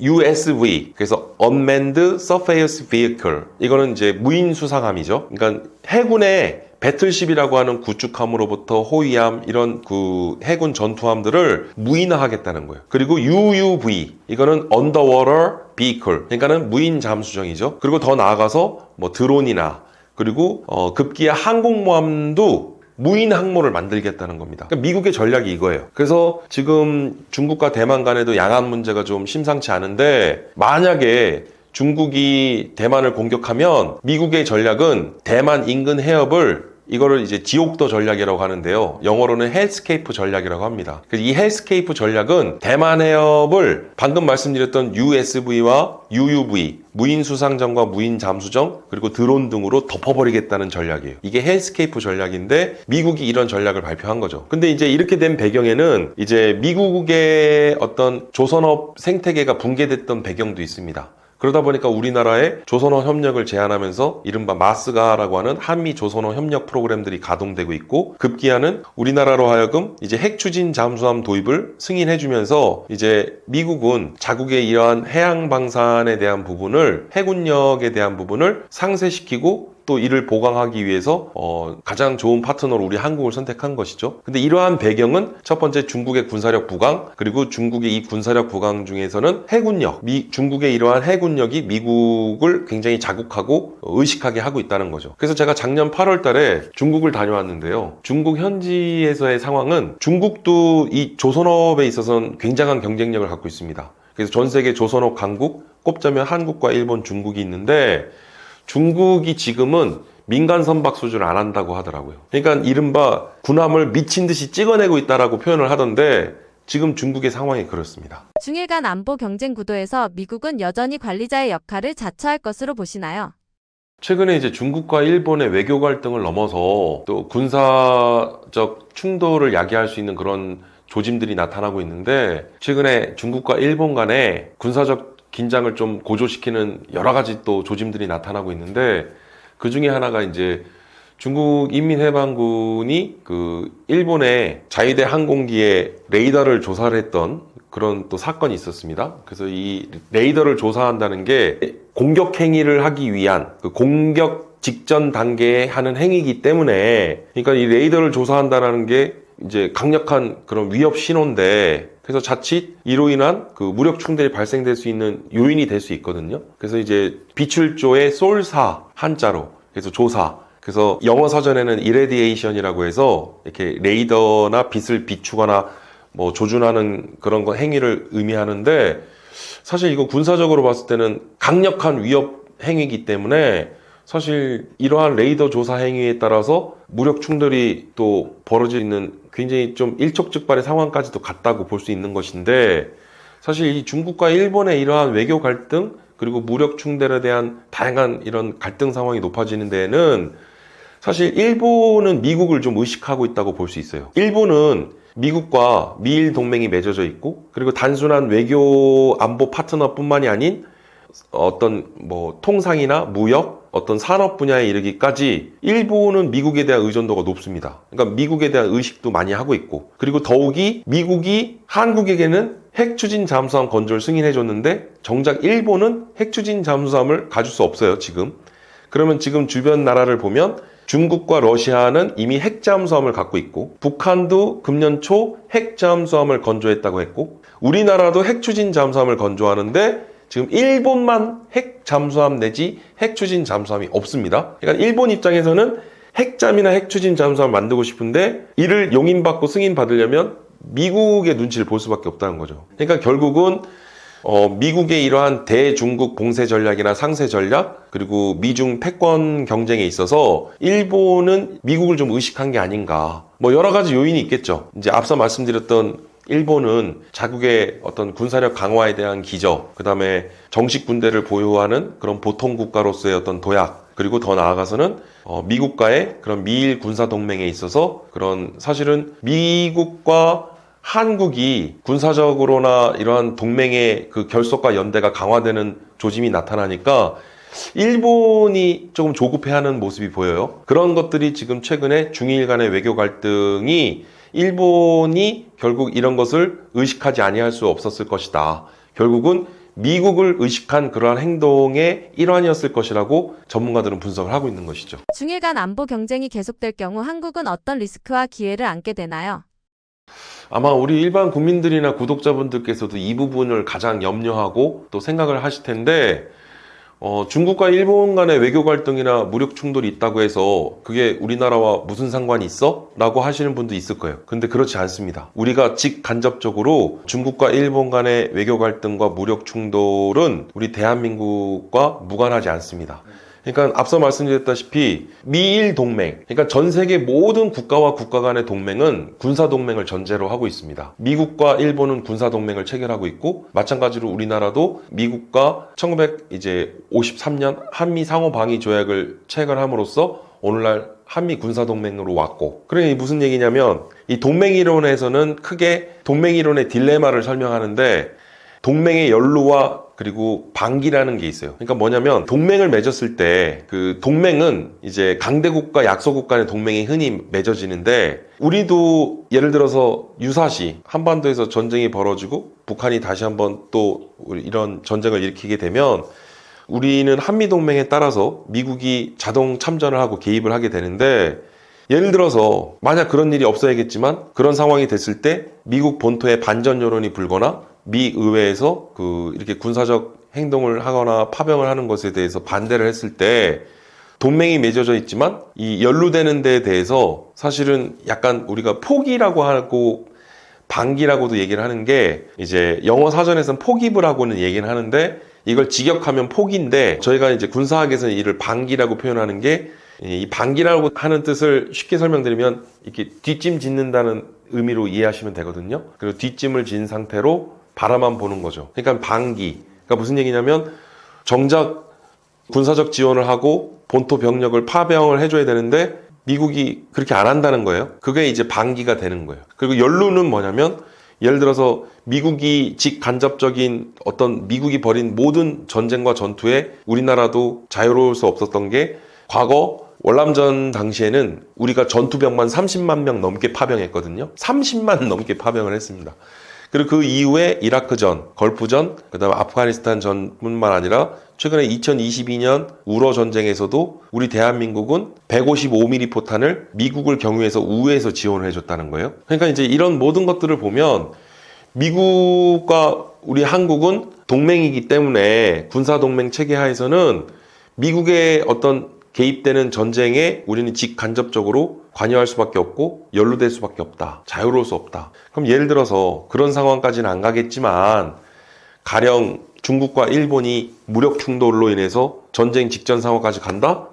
S2: USV, 그래서 Unmanned Surface Vehicle, 이거는 이제 무인 수상함이죠. 그러니까 해군의 배틀십이라고 하는 구축함으로부터 호위함 이런 그 해군 전투함들을 무인화하겠다는 거예요. 그리고 UUV, 이거는 Underwater Vehicle, 그러니까는 무인 잠수정이죠. 그리고 더 나아가서 드론이나 그리고 급기야 항공모함도 무인 항모를 만들겠다는 겁니다. 그러니까 미국의 전략이 이거예요. 그래서 지금 중국과 대만 간에도 양안 문제가 좀 심상치 않은데 만약에 중국이 대만을 공격하면 미국의 전략은 대만 인근 해협을 이거를 이제 지옥도 전략이라고 하는데요. 영어로는 헬스케이프 전략이라고 합니다. 그래서 이 헬스케이프 전략은 대만 해협을 방금 말씀드렸던 USV와 UUV, 무인 수상정과 무인 잠수정, 그리고 드론 등으로 덮어버리겠다는 전략이에요. 이게 헬스케이프 전략인데 미국이 이런 전략을 발표한 거죠. 근데 이제 이렇게 된 배경에는 이제 미국의 어떤 조선업 생태계가 붕괴됐던 배경도 있습니다. 그러다 보니까 우리나라에 조선어 협력을 제안하면서 이른바 마스가라고 하는 한미 조선어 협력 프로그램들이 가동되고 있고, 급기야는 우리나라로 하여금 이제 핵추진 잠수함 도입을 승인해주면서 이제 미국은 자국의 이러한 해양 방산에 대한 부분을, 해군력에 대한 부분을 상쇄시키고 또 이를 보강하기 위해서 가장 좋은 파트너로 우리 한국을 선택한 것이죠. 근데 이러한 배경은 첫 번째 중국의 군사력 부강, 그리고 중국의 이 군사력 부강 중에서는 해군력, 중국의 이러한 해군력이 미국을 굉장히 자극하고 의식하게 하고 있다는 거죠. 그래서 제가 작년 8월 달에 중국을 다녀왔는데요. 중국 현지에서의 상황은 중국도 이 조선업에 있어서는 굉장한 경쟁력을 갖고 있습니다. 그래서 전 세계 조선업 강국 꼽자면 한국과 일본, 중국이 있는데, 중국이 지금은 민간 선박 수주를 안 한다고 하더라고요. 그러니까 이른바 군함을 미친 듯이 찍어내고 있다라고 표현을 하던데, 지금 중국의 상황이 그렇습니다.
S1: 중일 간 안보 경쟁 구도에서 미국은 여전히 관리자의 역할을 자처할 것으로 보시나요?
S2: 최근에 이제 중국과 일본의 외교 갈등을 넘어서 또 군사적 충돌을 야기할 수 있는 그런 조짐들이 나타나고 있는데, 최근에 중국과 일본 간에 군사적 긴장을 좀 고조시키는 여러 가지 또 조짐들이 나타나고 있는데, 그 중에 하나가 이제 중국 인민해방군이 그 일본의 자위대 항공기의 레이더를 조사를 했던 그런 또 사건이 있었습니다. 그래서 이 레이더를 조사한다는 게 공격 행위를 하기 위한, 그 공격 직전 단계에 하는 행위이기 때문에, 그러니까 이 레이더를 조사한다는 게 이제 강력한 그런 위협 신호인데, 그래서 자칫 이로 인한 그 무력 충돌이 발생될 수 있는 요인이 될 수 있거든요. 그래서 이제 비출조의 솔사, 한자로, 그래서 조사, 그래서 영어 사전에는 irradiation이라고 해서 이렇게 레이더나 빛을 비추거나 뭐 조준하는 그런 거 행위를 의미하는데, 사실 이거 군사적으로 봤을 때는 강력한 위협 행위이기 때문에 사실 이러한 레이더 조사 행위에 따라서 무력 충돌이 또 벌어지는 굉장히 좀 일촉즉발의 상황까지도 갔다고 볼 수 있는 것인데, 사실 이 중국과 일본의 이러한 외교 갈등, 그리고 무력 충돌에 대한 다양한 이런 갈등 상황이 높아지는 데에는 사실 일본은 미국을 좀 의식하고 있다고 볼 수 있어요. 일본은 미국과 미일 동맹이 맺어져 있고, 그리고 단순한 외교 안보 파트너뿐만이 아닌 어떤 뭐 통상이나 무역, 어떤 산업 분야에 이르기까지 일본은 미국에 대한 의존도가 높습니다. 그러니까 미국에 대한 의식도 많이 하고 있고, 그리고 더욱이 미국이 한국에게는 핵추진 잠수함 건조를 승인해줬는데 정작 일본은 핵추진 잠수함을 가질 수 없어요, 지금. 그러면 지금 주변 나라를 보면 중국과 러시아는 이미 핵잠수함을 갖고 있고, 북한도 금년 초 핵잠수함을 건조했다고 했고, 우리나라도 핵추진 잠수함을 건조하는데 지금 일본만 핵잠수함 내지 핵추진 잠수함이 없습니다. 그러니까 일본 입장에서는 핵잠이나 핵추진 잠수함을 만들고 싶은데 이를 용인받고 승인받으려면 미국의 눈치를 볼 수밖에 없다는 거죠. 그러니까 결국은 미국의 이러한 대중국 봉쇄 전략이나 상쇄 전략, 그리고 미중 패권 경쟁에 있어서 일본은 미국을 좀 의식한 게 아닌가. 뭐 여러 가지 요인이 있겠죠. 이제 앞서 말씀드렸던 일본은 자국의 어떤 군사력 강화에 대한 기저, 그 다음에 정식 군대를 보유하는 그런 보통 국가로서의 어떤 도약, 그리고 더 나아가서는 미국과의 그런 미일 군사 동맹에 있어서 그런, 사실은 미국과 한국이 군사적으로나 이러한 동맹의 그 결속과 연대가 강화되는 조짐이 나타나니까 일본이 조금 조급해하는 모습이 보여요. 그런 것들이 지금 최근에 중일 간의 외교 갈등이, 일본이 결국 이런 것을 의식하지 아니할 수 없었을 것이다. 결국은 미국을 의식한 그러한 행동의 일환이었을 것이라고 전문가들은 분석을 하고 있는 것이죠.
S1: 중일 간 안보 경쟁이 계속될 경우 한국은 어떤 리스크와 기회를 안게 되나요?
S2: 아마 우리 일반 국민들이나 구독자분들께서도 이 부분을 가장 염려하고 또 생각을 하실 텐데, 중국과 일본 간의 외교 갈등이나 무력 충돌이 있다고 해서 그게 우리나라와 무슨 상관이 있어? 라고 하시는 분도 있을 거예요. 근데 그렇지 않습니다. 우리가 직간접적으로 중국과 일본 간의 외교 갈등과 무력 충돌은 우리 대한민국과 무관하지 않습니다. 그러니까 앞서 말씀드렸다시피 미일 동맹, 그러니까 전 세계 모든 국가와 국가 간의 동맹은 군사 동맹을 전제로 하고 있습니다. 미국과 일본은 군사 동맹을 체결하고 있고, 마찬가지로 우리나라도 미국과 1953년 한미 상호 방위 조약을 체결함으로써 오늘날 한미 군사 동맹으로 왔고, 그러니 무슨 얘기냐면 이 동맹 이론에서는 크게 동맹 이론의 딜레마를 설명하는데, 동맹의 연루와 그리고 방기라는 게 있어요. 그러니까 뭐냐면 동맹을 맺었을 때 그 동맹은 이제 강대국과 약소국 간의 동맹이 흔히 맺어지는데, 우리도 예를 들어서 유사시 한반도에서 전쟁이 벌어지고 북한이 다시 한번 또 이런 전쟁을 일으키게 되면 우리는 한미동맹에 따라서 미국이 자동 참전을 하고 개입을 하게 되는데, 예를 들어서 만약 그런 일이 없어야겠지만 그런 상황이 됐을 때 미국 본토에 반전 여론이 불거나 미 의회에서 이렇게 군사적 행동을 하거나 파병을 하는 것에 대해서 반대를 했을 때, 동맹이 맺어져 있지만 이 연루되는 데에 대해서 사실은 약간 우리가 포기라고 하고 방기라고도 얘기를 하는 게, 이제 영어 사전에서는 포기브라고는 얘기를 하는데 이걸 직역하면 포기인데, 저희가 이제 군사학에서는 이를 방기라고 표현하는 게, 이 방기라고 하는 뜻을 쉽게 설명드리면 이렇게 뒷짐 짓는다는 의미로 이해하시면 되거든요. 그리고 뒷짐을 진 상태로 바라만 보는 거죠. 그러니까 방기. 그러니까 무슨 얘기냐면 정작 군사적 지원을 하고 본토 병력을 파병을 해줘야 되는데 미국이 그렇게 안 한다는 거예요. 그게 이제 방기가 되는 거예요. 그리고 연루는 뭐냐면, 예를 들어서 미국이 직간접적인 어떤 미국이 벌인 모든 전쟁과 전투에 우리나라도 자유로울 수 없었던 게, 과거 월남전 당시에는 우리가 전투병만 30만 명 넘게 파병했거든요. 30만 넘게 파병을 했습니다. 그리고 그 이후에 이라크전, 걸프전, 그다음에 아프가니스탄 전뿐만 아니라 최근에 2022년 우러 전쟁에서도 우리 대한민국은 155mm 포탄을 미국을 경유해서 우회해서 지원을 해줬다는 거예요. 그러니까 이제 이런 모든 것들을 보면 미국과 우리 한국은 동맹이기 때문에 군사동맹 체계 하에서는 미국의 어떤 개입되는 전쟁에 우리는 직간접적으로 관여할 수밖에 없고 연루될 수밖에 없다. 자유로울 수 없다. 그럼 예를 들어서 그런 상황까지는 안 가겠지만, 가령 중국과 일본이 무력 충돌로 인해서 전쟁 직전 상황까지 간다?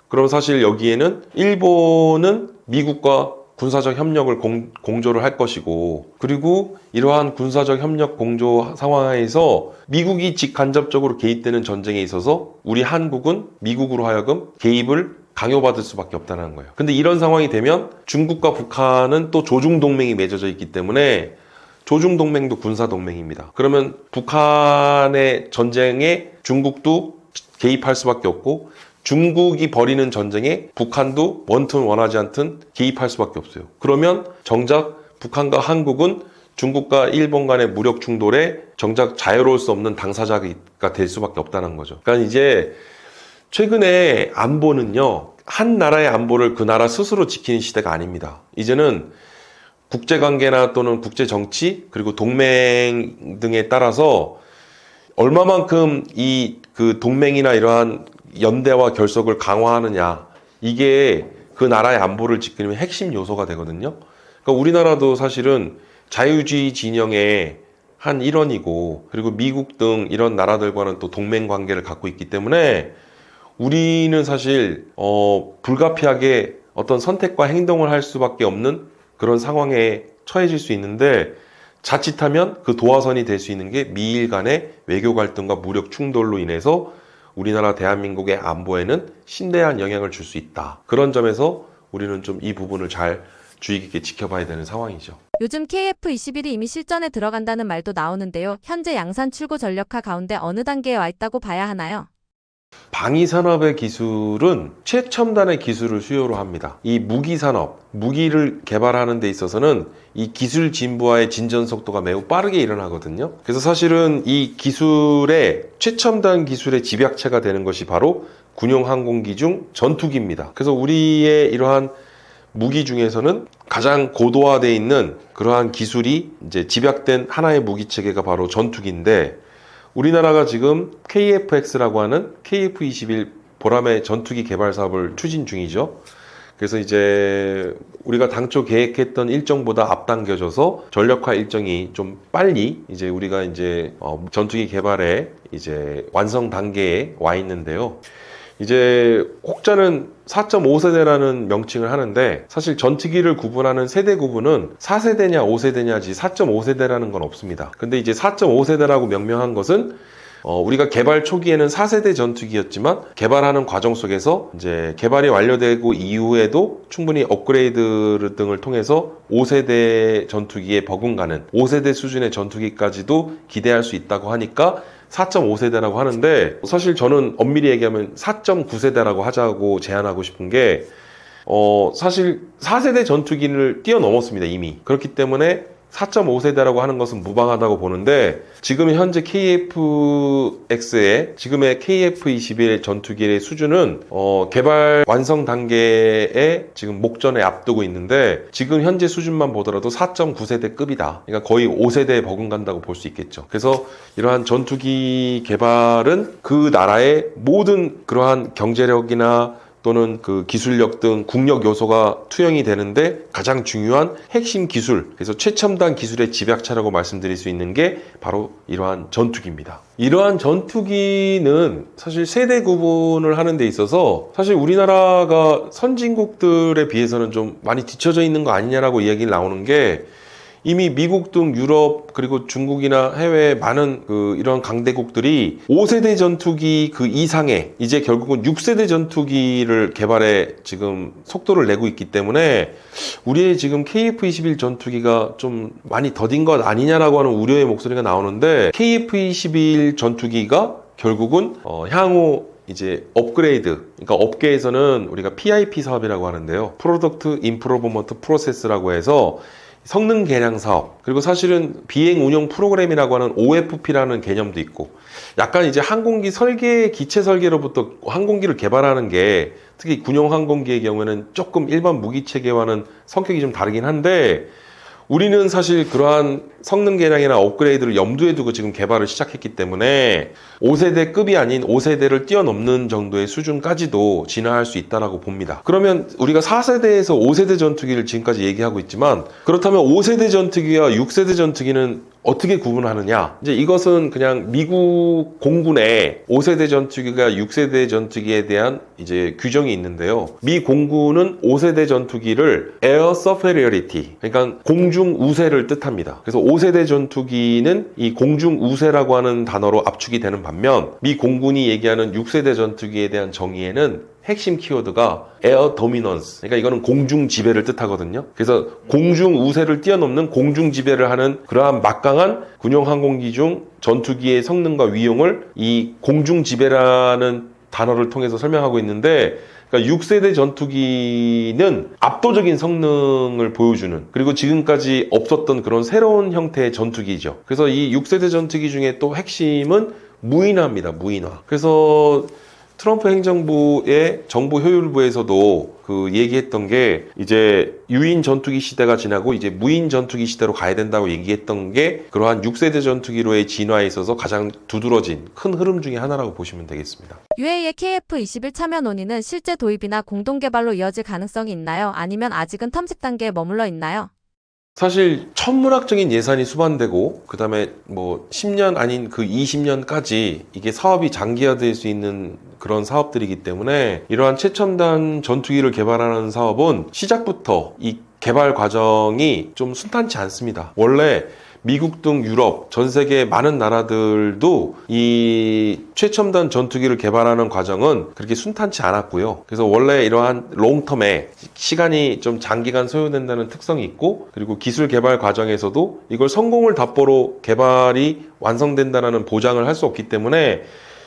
S2: 그럼 사실 여기에는 일본은 미국과 군사적 협력을 공조를 할 것이고, 그리고 이러한 군사적 협력 공조 상황에서 미국이 직간접적으로 개입되는 전쟁에 있어서 우리 한국은 미국으로 하여금 개입을 강요받을 수밖에 없다는 거예요. 근데 이런 상황이 되면 중국과 북한은 또 조중동맹이 맺어져 있기 때문에 조중동맹도 군사동맹입니다. 그러면 북한의 전쟁에 중국도 개입할 수밖에 없고, 중국이 벌이는 전쟁에 북한도 원튼 원하지 않든 개입할 수밖에 없어요. 그러면 정작 북한과 한국은 중국과 일본 간의 무력 충돌에 정작 자유로울 수 없는 당사자가 될 수밖에 없다는 거죠. 그러니까 이제 최근에 안보는요, 한 나라의 안보를 그 나라 스스로 지키는 시대가 아닙니다. 이제는 국제관계나 또는 국제정치, 그리고 동맹 등에 따라서 얼마만큼 그 동맹이나 이러한 연대와 결속을 강화하느냐, 이게 그 나라의 안보를 지키는 핵심 요소가 되거든요. 그러니까 우리나라도 사실은 자유주의 진영의 한 일원이고, 그리고 미국 등 이런 나라들과는 또 동맹 관계를 갖고 있기 때문에 우리는 사실 불가피하게 어떤 선택과 행동을 할 수밖에 없는 그런 상황에 처해질 수 있는데, 자칫하면 그 도화선이 될 수 있는 게 미일 간의 외교 갈등과 무력 충돌로 인해서 우리나라 대한민국의 안보에는 심대한 영향을 줄 수 있다. 그런 점에서 우리는 좀 이 부분을 잘 주의 깊게 지켜봐야 되는 상황이죠.
S1: 요즘 KF-21이 이미 실전에 들어간다는 말도 나오는데요. 현재 양산 출고 전력화 가운데 어느 단계에 와 있다고 봐야 하나요?
S2: 방위산업의 기술은 최첨단의 기술을 수요로 합니다. 이 무기산업, 무기를 개발하는 데 있어서는 이 기술 진보와의 진전 속도가 매우 빠르게 일어나거든요. 그래서 사실은 이 기술의 최첨단 기술의 집약체가 되는 것이 바로 군용 항공기 중 전투기입니다. 그래서 우리의 이러한 무기 중에서는 가장 고도화되어 있는 그러한 기술이 이제 집약된 하나의 무기 체계가 바로 전투기인데, 우리나라가 지금 KF-X라고 하는 KF-21 보람의 전투기 개발 사업을 추진 중이죠. 그래서 이제 우리가 당초 계획했던 일정보다 앞당겨져서 전력화 일정이 좀 빨리 이제 우리가 이제 전투기 개발에 이제 완성 단계에 와 있는데요. 이제 혹자는 4.5세대라는 명칭을 하는데 사실 전투기를 구분하는 세대 구분은 4세대냐 5세대냐지 4.5세대라는 건 없습니다. 근데 이제 4.5세대라고 명명한 것은 우리가 개발 초기에는 4세대 전투기였지만 개발하는 과정 속에서 이제 개발이 완료되고 이후에도 충분히 업그레이드 등을 통해서 5세대 전투기에 버금가는 5세대 수준의 전투기까지도 기대할 수 있다고 하니까 4.5세대라고 하는데 사실 저는 엄밀히 얘기하면 4.9세대라고 하자고 제안하고 싶은 게 사실 4세대 전투기를 뛰어넘었습니다 이미. 그렇기 때문에 4.5세대라고 하는 것은 무방하다고 보는데 지금 현재 KF-X의 지금의 KF-21 전투기의 수준은 개발 완성 단계에 지금 목전에 앞두고 있는데 지금 현재 수준만 보더라도 4.9세대급이다. 그러니까 거의 5세대에 버금간다고 볼 수 있겠죠. 그래서 이러한 전투기 개발은 그 나라의 모든 그러한 경제력이나 또는 그 기술력 등 국력 요소가 투영이 되는데 가장 중요한 핵심 기술, 그래서 최첨단 기술의 집약체라고 말씀드릴 수 있는 게 바로 이러한 전투기입니다. 이러한 전투기는 사실 세대 구분을 하는 데 있어서 사실 우리나라가 선진국들에 비해서는 좀 많이 뒤처져 있는 거 아니냐라고 이야기를 나오는 게 이미 미국 등 유럽 그리고 중국이나 해외 많은 이런 강대국들이 5세대 전투기 그 이상의 이제 결국은 6세대 전투기를 개발에 지금 속도를 내고 있기 때문에 우리의 지금 KF-21 전투기가 좀 많이 더딘 것 아니냐라고 하는 우려의 목소리가 나오는데 KF-21 전투기가 결국은 향후 이제 업그레이드, 그러니까 업계에서는 우리가 PIP 사업이라고 하는데요. 프로덕트 임프로브먼트 프로세스라고 해서 성능 개량 사업, 그리고 사실은 비행 운영 프로그램이라고 하는 OFP라는 개념도 있고 약간 이제 항공기 설계, 기체 설계로부터 항공기를 개발하는 게 특히 군용 항공기의 경우에는 조금 일반 무기 체계와는 성격이 좀 다르긴 한데 우리는 사실 그러한 성능 개량이나 업그레이드를 염두에 두고 지금 개발을 시작했기 때문에 5세대급이 아닌 5세대를 뛰어넘는 정도의 수준까지도 진화할 수 있다고 봅니다. 그러면 우리가 4세대에서 5세대 전투기를 지금까지 얘기하고 있지만 그렇다면 5세대 전투기와 6세대 전투기는 어떻게 구분하느냐? 이제 이것은 그냥 미국 공군의 5세대 전투기가 6세대 전투기에 대한 이제 규정이 있는데요. 미 공군은 5세대 전투기를 Air Superiority, 그러니까 공중 우세를 뜻합니다. 그래서 5세대 전투기는 이 공중 우세라고 하는 단어로 압축이 되는 반면 미 공군이 얘기하는 6세대 전투기에 대한 정의에는 핵심 키워드가 에어 도미넌스, 그러니까 이거는 공중 지배를 뜻하거든요. 그래서 공중 우세를 뛰어넘는 공중 지배를 하는 그러한 막강한 군용 항공기 중 전투기의 성능과 위용을 이 공중 지배라는 단어를 통해서 설명하고 있는데, 그러니까 6세대 전투기는 압도적인 성능을 보여주는, 그리고 지금까지 없었던 그런 새로운 형태의 전투기죠. 그래서 이 6세대 전투기 중에 또 핵심은 무인화입니다. 무인화. 그래서 트럼프 행정부의 정보 효율부에서도 얘기했던 게 이제 유인 전투기 시대가 지나고 이제 무인 전투기 시대로 가야 된다고 얘기했던 게 그러한 6세대 전투기로의 진화에 있어서 가장 두드러진 큰 흐름 중에 하나라고 보시면 되겠습니다.
S1: UA의 KF-21 참여 논의는 실제 도입이나 공동 개발로 이어질 가능성이 있나요? 아니면 아직은 탐색 단계에 머물러 있나요?
S2: 사실 천문학적인 예산이 수반되고 그 다음에 뭐 10년 아닌 그 20년까지 이게 사업이 장기화될 수 있는 그런 사업들이기 때문에 이러한 최첨단 전투기를 개발하는 사업은 시작부터 이 개발 과정이 좀 순탄치 않습니다. 원래 미국 등 유럽, 전 세계 많은 나라들도 이 최첨단 전투기를 개발하는 과정은 그렇게 순탄치 않았고요. 그래서 원래 이러한 롱텀에 시간이 좀 장기간 소요된다는 특성이 있고, 그리고 기술 개발 과정에서도 이걸 성공을 답보로 개발이 완성된다는 보장을 할 수 없기 때문에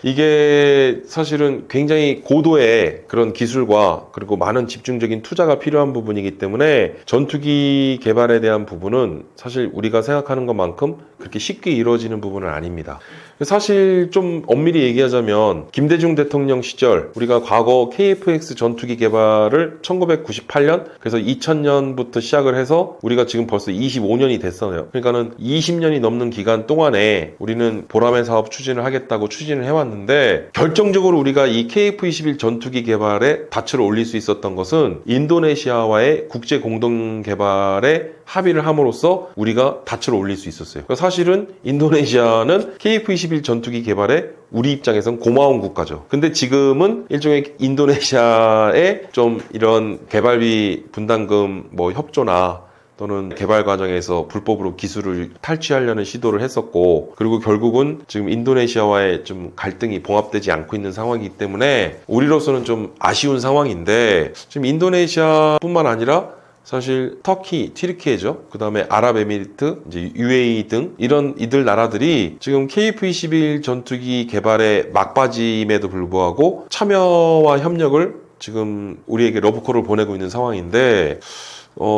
S2: 이게 사실은 굉장히 고도의 그런 기술과 그리고 많은 집중적인 투자가 필요한 부분이기 때문에 전투기 개발에 대한 부분은 사실 우리가 생각하는 것만큼 그렇게 쉽게 이루어지는 부분은 아닙니다. 사실 좀 엄밀히 얘기하자면 김대중 대통령 시절 우리가 과거 KF-X 전투기 개발을 1998년 그래서 2000년부터 시작을 해서 우리가 지금 벌써 25년이 됐어요. 그러니까는 20년이 넘는 기간 동안에 우리는 보람의 사업 추진을 하겠다고 추진을 해왔는데, 결정적으로 우리가 이 KF-21 전투기 개발에 닻을 올릴 수 있었던 것은 인도네시아와의 국제 공동 개발에 합의를 함으로써 우리가 닻을 올릴 수 있었어요. 그러니까 사실은 인도네시아는 KF-21 전투기 개발에 우리 입장에선 고마운 국가죠. 근데 지금은 일종의 인도네시아의 좀 이런 개발비 분담금 뭐 협조나 또는 개발 과정에서 불법으로 기술을 탈취하려는 시도를 했었고, 그리고 결국은 지금 인도네시아와의 좀 갈등이 봉합되지 않고 있는 상황이기 때문에 우리로서는 좀 아쉬운 상황인데, 지금 인도네시아뿐만 아니라 사실 터키, 튀르키예죠. 그 다음에 아랍에미리트, 이제 UAE 등 이들 나라들이 지금 KF-21 전투기 개발에 막바지임에도 불구하고 참여와 협력을 지금 우리에게 러브콜을 보내고 있는 상황인데,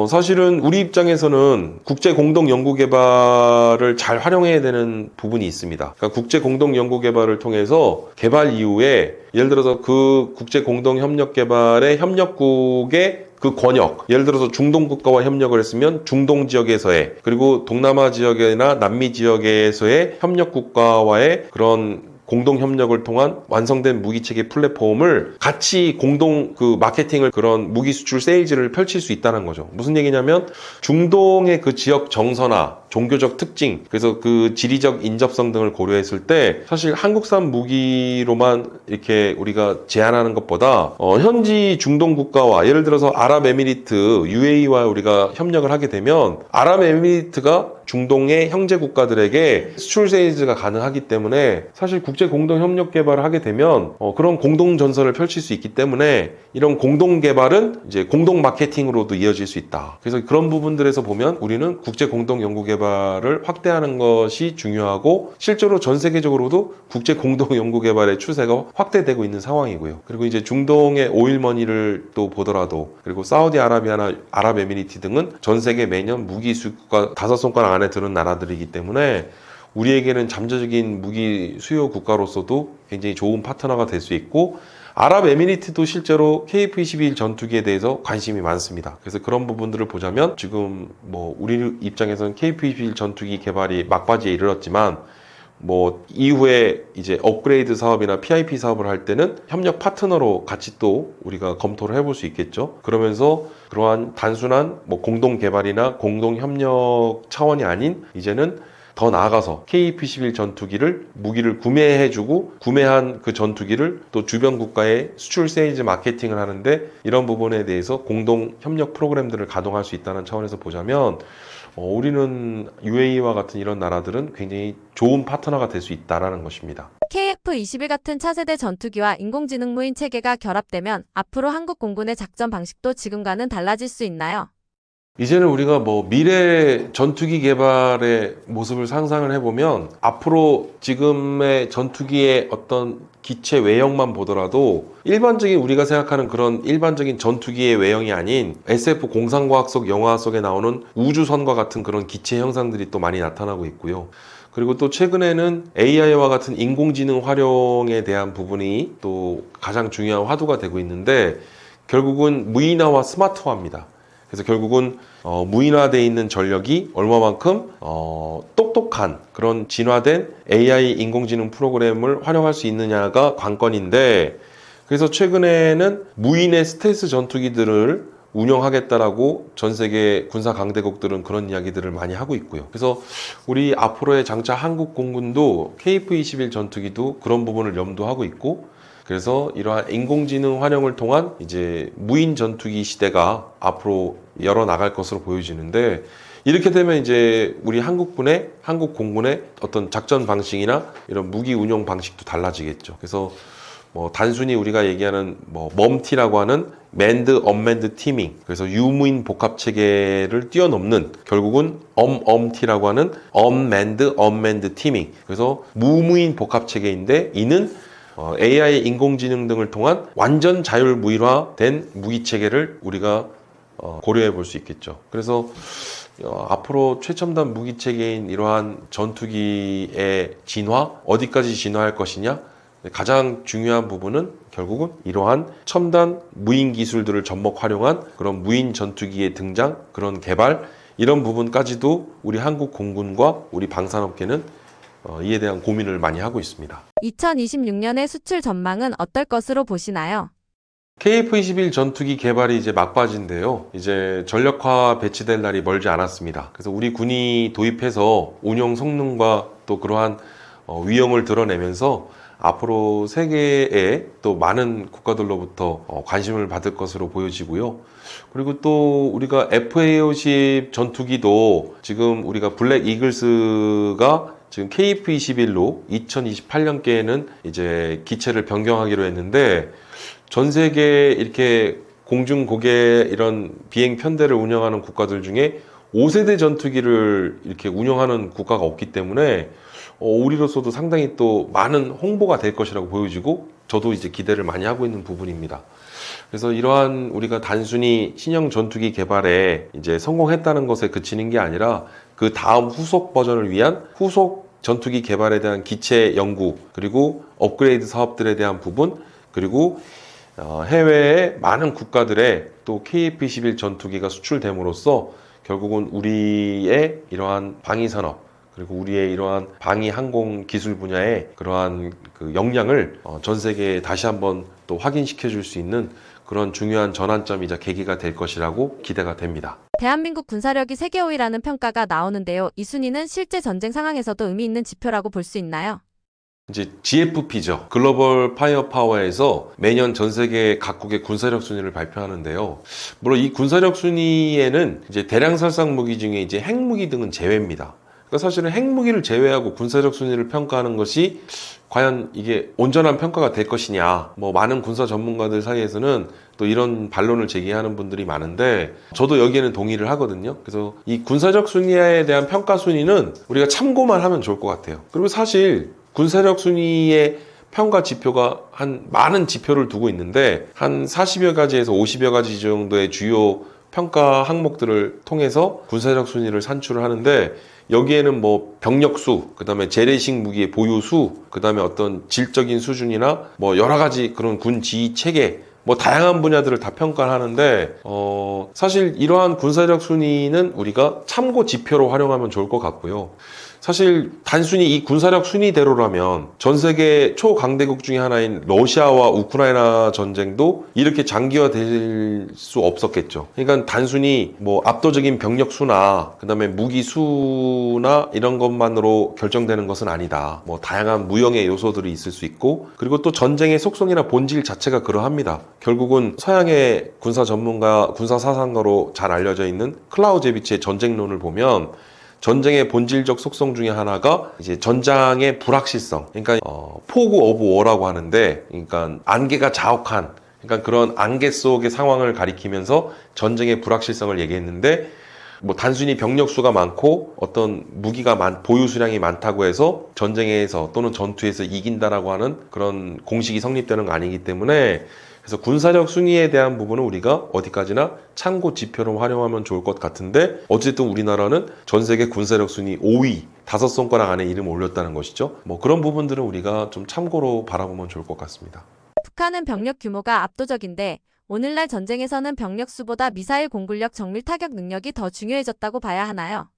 S2: 사실은 우리 입장에서는 국제 공동 연구 개발을 잘 활용해야 되는 부분이 있습니다. 그러니까 국제 공동 연구 개발을 통해서 개발 이후에 예를 들어서 그 국제 공동 협력 개발의 협력국의 그 권역, 예를 들어서 중동 국가와 협력을 했으면 중동 지역에서의, 그리고 동남아 지역이나 남미 지역에서의 협력 국가와의 그런 공동 협력을 통한 완성된 무기 체계 플랫폼을 같이 공동 그 마케팅을, 그런 무기 수출 세일즈를 펼칠 수 있다는 거죠. 무슨 얘기냐면 중동의 그 지역 정서나 종교적 특징, 그래서 그 지리적 인접성 등을 고려했을 때 사실 한국산 무기로만 이렇게 우리가 제한하는 것보다 현지 중동 국가와, 예를 들어서 아랍에미리트, UAE와 우리가 협력을 하게 되면 아랍에미리트가 중동의 형제 국가들에게 수출 세일즈가 가능하기 때문에 사실 국제 공동 협력 개발을 하게 되면 그런 공동 전선을 펼칠 수 있기 때문에 이런 공동 개발은 이제 공동 마케팅으로도 이어질 수 있다. 그래서 그런 부분들에서 보면 우리는 국제 공동 연구 개발을 확대하는 것이 중요하고, 실제로 전 세계적으로도 국제 공동 연구 개발의 추세가 확대되고 있는 상황이고요. 그리고 이제 중동의 오일머니를 또 보더라도, 그리고 사우디아라비아나 아랍에미리트 등은 전 세계 매년 무기 수입국가 5손가락 안에 드는 나라들이기 때문에 우리에게는 잠재적인 무기 수요 국가로서도 굉장히 좋은 파트너가 될 수 있고, 아랍에미리트도 실제로 KF-21 전투기에 대해서 관심이 많습니다. 그래서 그런 부분들을 보자면 지금 뭐 우리 입장에서는 KF-21 전투기 개발이 막바지에 이르렀지만, 뭐 이후에 이제 업그레이드 사업이나 PIP 사업을 할 때는 협력 파트너로 같이 또 우리가 검토를 해볼 수 있겠죠. 그러면서 그러한 단순한 뭐 공동 개발이나 공동 협력 차원이 아닌, 이제는 더 나아가서 KF-21 전투기를 무기를 구매해주고, 구매한 그 전투기를 또 주변 국가에 수출 세일즈 마케팅을 하는데, 이런 부분에 대해서 공동 협력 프로그램들을 가동할 수 있다는 차원에서 보자면 우리는 UAE와 같은 이런 나라들은 굉장히 좋은 파트너가 될 수 있다는 것입니다.
S1: KF-21 같은 차세대 전투기와 인공지능 무인 체계가 결합되면 앞으로 한국 공군의 작전 방식도 지금과는 달라질 수 있나요?
S2: 이제는 우리가 뭐 미래 전투기 개발의 모습을 상상을 해보면, 앞으로 지금의 전투기의 어떤 기체 외형만 보더라도 일반적인 우리가 생각하는 그런 일반적인 전투기의 외형이 아닌 SF 공상과학 속 영화 속에 나오는 우주선과 같은 그런 기체 형상들이 또 많이 나타나고 있고요. 그리고 또 최근에는 AI와 같은 인공지능 활용에 대한 부분이 또 가장 중요한 화두가 되고 있는데, 결국은 무인화와 스마트화입니다. 그래서 결국은 무인화되어 있는 전력이 얼마만큼 똑똑한 그런 진화된 AI 인공지능 프로그램을 활용할 수 있느냐가 관건인데, 그래서 최근에는 무인의 스텔스 전투기들을 운영하겠다라고 전 세계 군사 강대국들은 그런 이야기들을 많이 하고 있고요. 그래서 우리 앞으로의 장차 한국 공군도 KF-21 전투기도 그런 부분을 염두하고 있고, 그래서 이러한 인공지능 활용을 통한 이제 무인 전투기 시대가 앞으로 열어 나갈 것으로 보여지는데, 이렇게 되면 이제 우리 한국 공군의 어떤 작전 방식이나 이런 무기 운용 방식도 달라지겠죠. 그래서 뭐 단순히 우리가 얘기하는 뭐 멈티라고 하는 맨드 언맨드 티밍, 그래서 유무인 복합 체계를 뛰어넘는, 결국은 엄티라고 하는 언맨드 언맨드 티밍, 그래서 무무인 복합 체계인데, 이는 AI 인공지능 등을 통한 완전 자율무인화된 무기체계를 우리가 고려해 볼 수 있겠죠. 그래서 앞으로 최첨단 무기체계인 이러한 전투기의 진화, 어디까지 진화할 것이냐, 가장 중요한 부분은 결국은 이러한 첨단 무인 기술들을 접목 활용한 그런 무인 전투기의 등장, 그런 개발, 이런 부분까지도 우리 한국 공군과 우리 방산업계는 이에 대한 고민을 많이 하고 있습니다.
S1: 2026년의 수출 전망은 어떨 것으로 보시나요?
S2: KF-21 전투기 개발이 이제 막바지인데요. 이제 전력화 배치될 날이 멀지 않았습니다. 그래서 우리 군이 도입해서 운용 성능과 또 그러한 위용을 드러내면서 앞으로 세계의 또 많은 국가들로부터 관심을 받을 것으로 보여지고요. 그리고 또 우리가 FA50 전투기도 지금 우리가 블랙 이글스가 지금 KF-21로 2028년께에는 이제 기체를 변경하기로 했는데, 전 세계 이렇게 공중 고개 이런 비행 편대를 운영하는 국가들 중에 5세대 전투기를 이렇게 운영하는 국가가 없기 때문에 우리로서도 상당히 또 많은 홍보가 될 것이라고 보여지고, 저도 이제 기대를 많이 하고 있는 부분입니다. 그래서 이러한 우리가 단순히 신형 전투기 개발에 이제 성공했다는 것에 그치는 게 아니라 그 다음 후속 버전을 위한 후속 전투기 개발에 대한 기체 연구, 그리고 업그레이드 사업들에 대한 부분, 그리고 해외의 많은 국가들의 또 KF-21 전투기가 수출됨으로써 결국은 우리의 이러한 방위 산업, 그리고 우리의 이러한 방위 항공 기술 분야의 그러한 그 역량을 전 세계에 다시 한번 또 확인시켜 줄 수 있는 그런 중요한 전환점이자 계기가 될 것이라고 기대가 됩니다.
S1: 대한민국 군사력이 세계 5위라는 평가가 나오는데요. 이 순위는 실제 전쟁 상황에서도 의미 있는 지표라고 볼 수 있나요?
S2: 이제 GFP죠. 글로벌 파이어 파워에서 매년 전 세계 각국의 군사력 순위를 발표하는데요. 물론 이 군사력 순위에는 이제 대량 살상 무기 중에 이제 핵무기 등은 제외입니다. 그러니까 사실은 핵무기를 제외하고 군사력 순위를 평가하는 것이 과연 이게 온전한 평가가 될 것이냐, 뭐 많은 군사 전문가들 사이에서는 또 이런 반론을 제기하는 분들이 많은데, 저도 여기에는 동의를 하거든요. 그래서 이 군사적 순위에 대한 평가 순위는 우리가 참고만 하면 좋을 것 같아요. 그리고 사실 군사력 순위의 평가 지표가 한 많은 지표를 두고 있는데, 한 40여 가지에서 50여 가지 정도의 주요 평가 항목들을 통해서 군사력 순위를 산출을 하는데, 여기에는 뭐 병력수, 그 다음에 재래식 무기의 보유수, 그 다음에 어떤 질적인 수준이나 뭐 여러 가지 그런 군 지휘 체계, 뭐 다양한 분야들을 다 평가를 하는데, 사실 이러한 군사력 순위는 우리가 참고 지표로 활용하면 좋을 것 같고요. 사실 단순히 이 군사력 순위대로라면 전 세계 초강대국 중에 하나인 러시아와 우크라이나 전쟁도 이렇게 장기화될 수 없었겠죠. 그러니까 단순히 뭐 압도적인 병력 수나 그다음에 무기 수나 이런 것만으로 결정되는 것은 아니다. 뭐 다양한 무형의 요소들이 있을 수 있고, 그리고 또 전쟁의 속성이나 본질 자체가 그러합니다. 결국은 서양의 군사 전문가, 군사 사상가로 잘 알려져 있는 클라우제비치의 전쟁론을 보면, 전쟁의 본질적 속성 중에 하나가 이제 전장의 불확실성, 그러니까 포그 오브 워라고 하는데, 그러니까 안개가 자욱한, 그러니까 그런 안개 속의 상황을 가리키면서 전쟁의 불확실성을 얘기했는데, 뭐 단순히 병력 수가 많고 어떤 무기가 보유 수량이 많다고 해서 전쟁에서 또는 전투에서 이긴다라고 하는 그런 공식이 성립되는 거 아니기 때문에, 그래서 군사력 순위에 대한 부분은 우리가 어디까지나 참고 지표로 활용하면 좋을 것 같은데, 어쨌든 우리나라는 전 세계 군사력 순위 5위, 5손가락 안에 이름 올렸다는 것이죠. 뭐 그런 부분들은 우리가 좀 참고로 바라보면 좋을 것 같습니다.
S1: 북한은 병력 규모가 압도적인데 오늘날 전쟁에서는 병력 수보다 미사일 공굴력, 정밀 타격 능력이 더 중요해졌다고 봐야 하나요?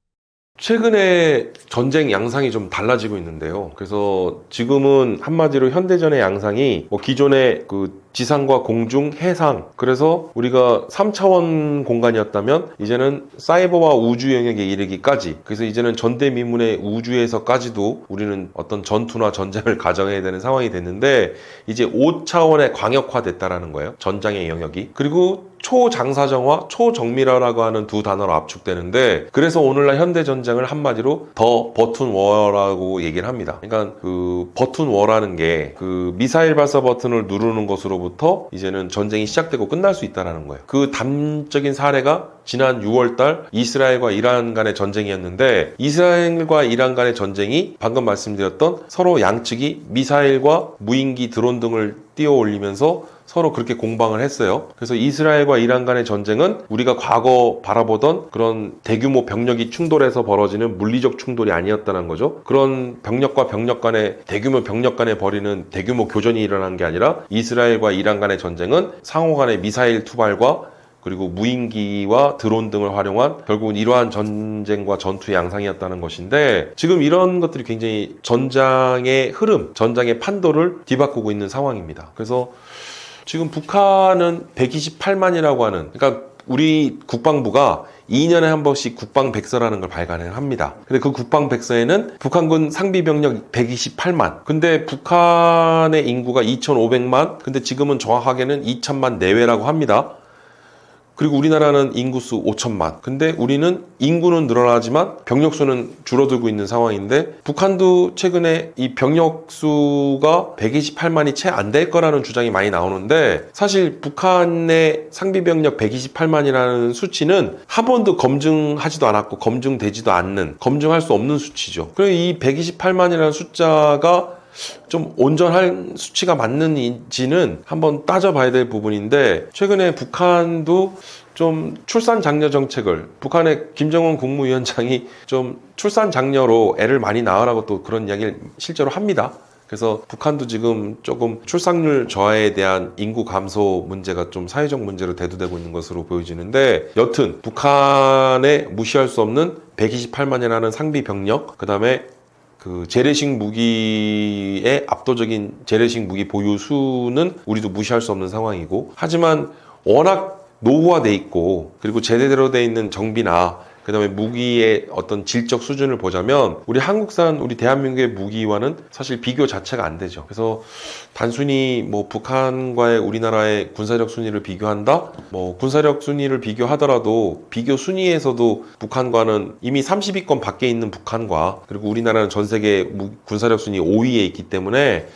S2: 최근에 전쟁 양상이 좀 달라지고 있는데요. 그래서 지금은 한마디로 현대전의 양상이 뭐 기존의 그 지상과 공중, 해상, 그래서 우리가 3차원 공간이었다면 이제는 사이버와 우주 영역에 이르기까지, 그래서 이제는 전대미문의 우주에서까지도 우리는 어떤 전투나 전쟁을 가정해야 되는 상황이 됐는데, 이제 5차원의 광역화됐다라는 거예요. 전장의 영역이. 그리고 초장사정화, 초정밀화라고 하는 두 단어로 압축되는데, 그래서 오늘날 현대전쟁을 한마디로 더 버튼워라고 얘기를 합니다. 그러니까 그 버튼워라는 게 그 미사일 발사 버튼을 누르는 것으로부터 이제는 전쟁이 시작되고 끝날 수 있다는 거예요. 그 단적인 사례가 지난 6월달 이스라엘과 이란 간의 전쟁이었는데, 이스라엘과 이란 간의 전쟁이 방금 말씀드렸던 서로 양측이 미사일과 무인기, 드론 등을 띄워 올리면서 서로 그렇게 공방을 했어요. 그래서 이스라엘과 이란 간의 전쟁은 우리가 과거 바라보던 그런 대규모 병력이 충돌해서 벌어지는 물리적 충돌이 아니었다는 거죠. 그런 병력과 병력 간의, 대규모 병력 간에 벌이는 대규모 교전이 일어난 게 아니라, 이스라엘과 이란 간의 전쟁은 상호 간의 미사일 투발과 그리고 무인기와 드론 등을 활용한 결국은 이러한 전쟁과 전투의 양상이었다는 것인데, 지금 이런 것들이 굉장히 전장의 흐름, 전장의 판도를 뒤바꾸고 있는 상황입니다. 그래서 지금 북한은 128만이라고 하는, 그러니까 우리 국방부가 2년에 한 번씩 국방백서라는 걸 발간을 합니다. 근데 그 국방백서에는 북한군 상비병력 128만. 근데 북한의 인구가 2,500만. 근데 지금은 정확하게는 2,000만 내외라고 합니다. 그리고 우리나라는 인구수 5천만. 근데 우리는 인구는 늘어나지만 병력수는 줄어들고 있는 상황인데 북한도 최근에 이 병력수가 128만이 채 안 될 거라는 주장이 많이 나오는데 사실 북한의 상비병력 128만이라는 수치는 한 번도 검증하지도 않았고 검증되지도 않는, 검증할 수 없는 수치죠. 그리고 이 128만이라는 숫자가 좀 온전한 수치가 맞는지는 한번 따져봐야 될 부분인데 최근에 북한도 좀 출산 장려 정책을 북한의 김정은 국무위원장이 좀 출산 장려로 애를 많이 낳으라고 또 그런 이야기를 실제로 합니다. 그래서 북한도 지금 조금 출산율 저하에 대한 인구 감소 문제가 좀 사회적 문제로 대두되고 있는 것으로 보여지는데 여튼 북한에 무시할 수 없는 128만이라는 상비 병력, 그 다음에 그 재래식 무기의 압도적인 재래식 무기 보유 수는 우리도 무시할 수 없는 상황이고, 하지만 워낙 노후화돼 있고 그리고 제대로 돼 있는 정비나 그 다음에 무기의 어떤 질적 수준을 보자면 우리 한국산, 우리 대한민국의 무기와는 사실 비교 자체가 안 되죠. 그래서 단순히 뭐 북한과의 우리나라의 군사력 순위를 비교한다? 뭐 군사력 순위를 비교하더라도 비교 순위에서도 북한과는 이미 30위권 밖에 있는 북한과 그리고 우리나라는 전 세계 군사력 순위 5위에 있기 때문에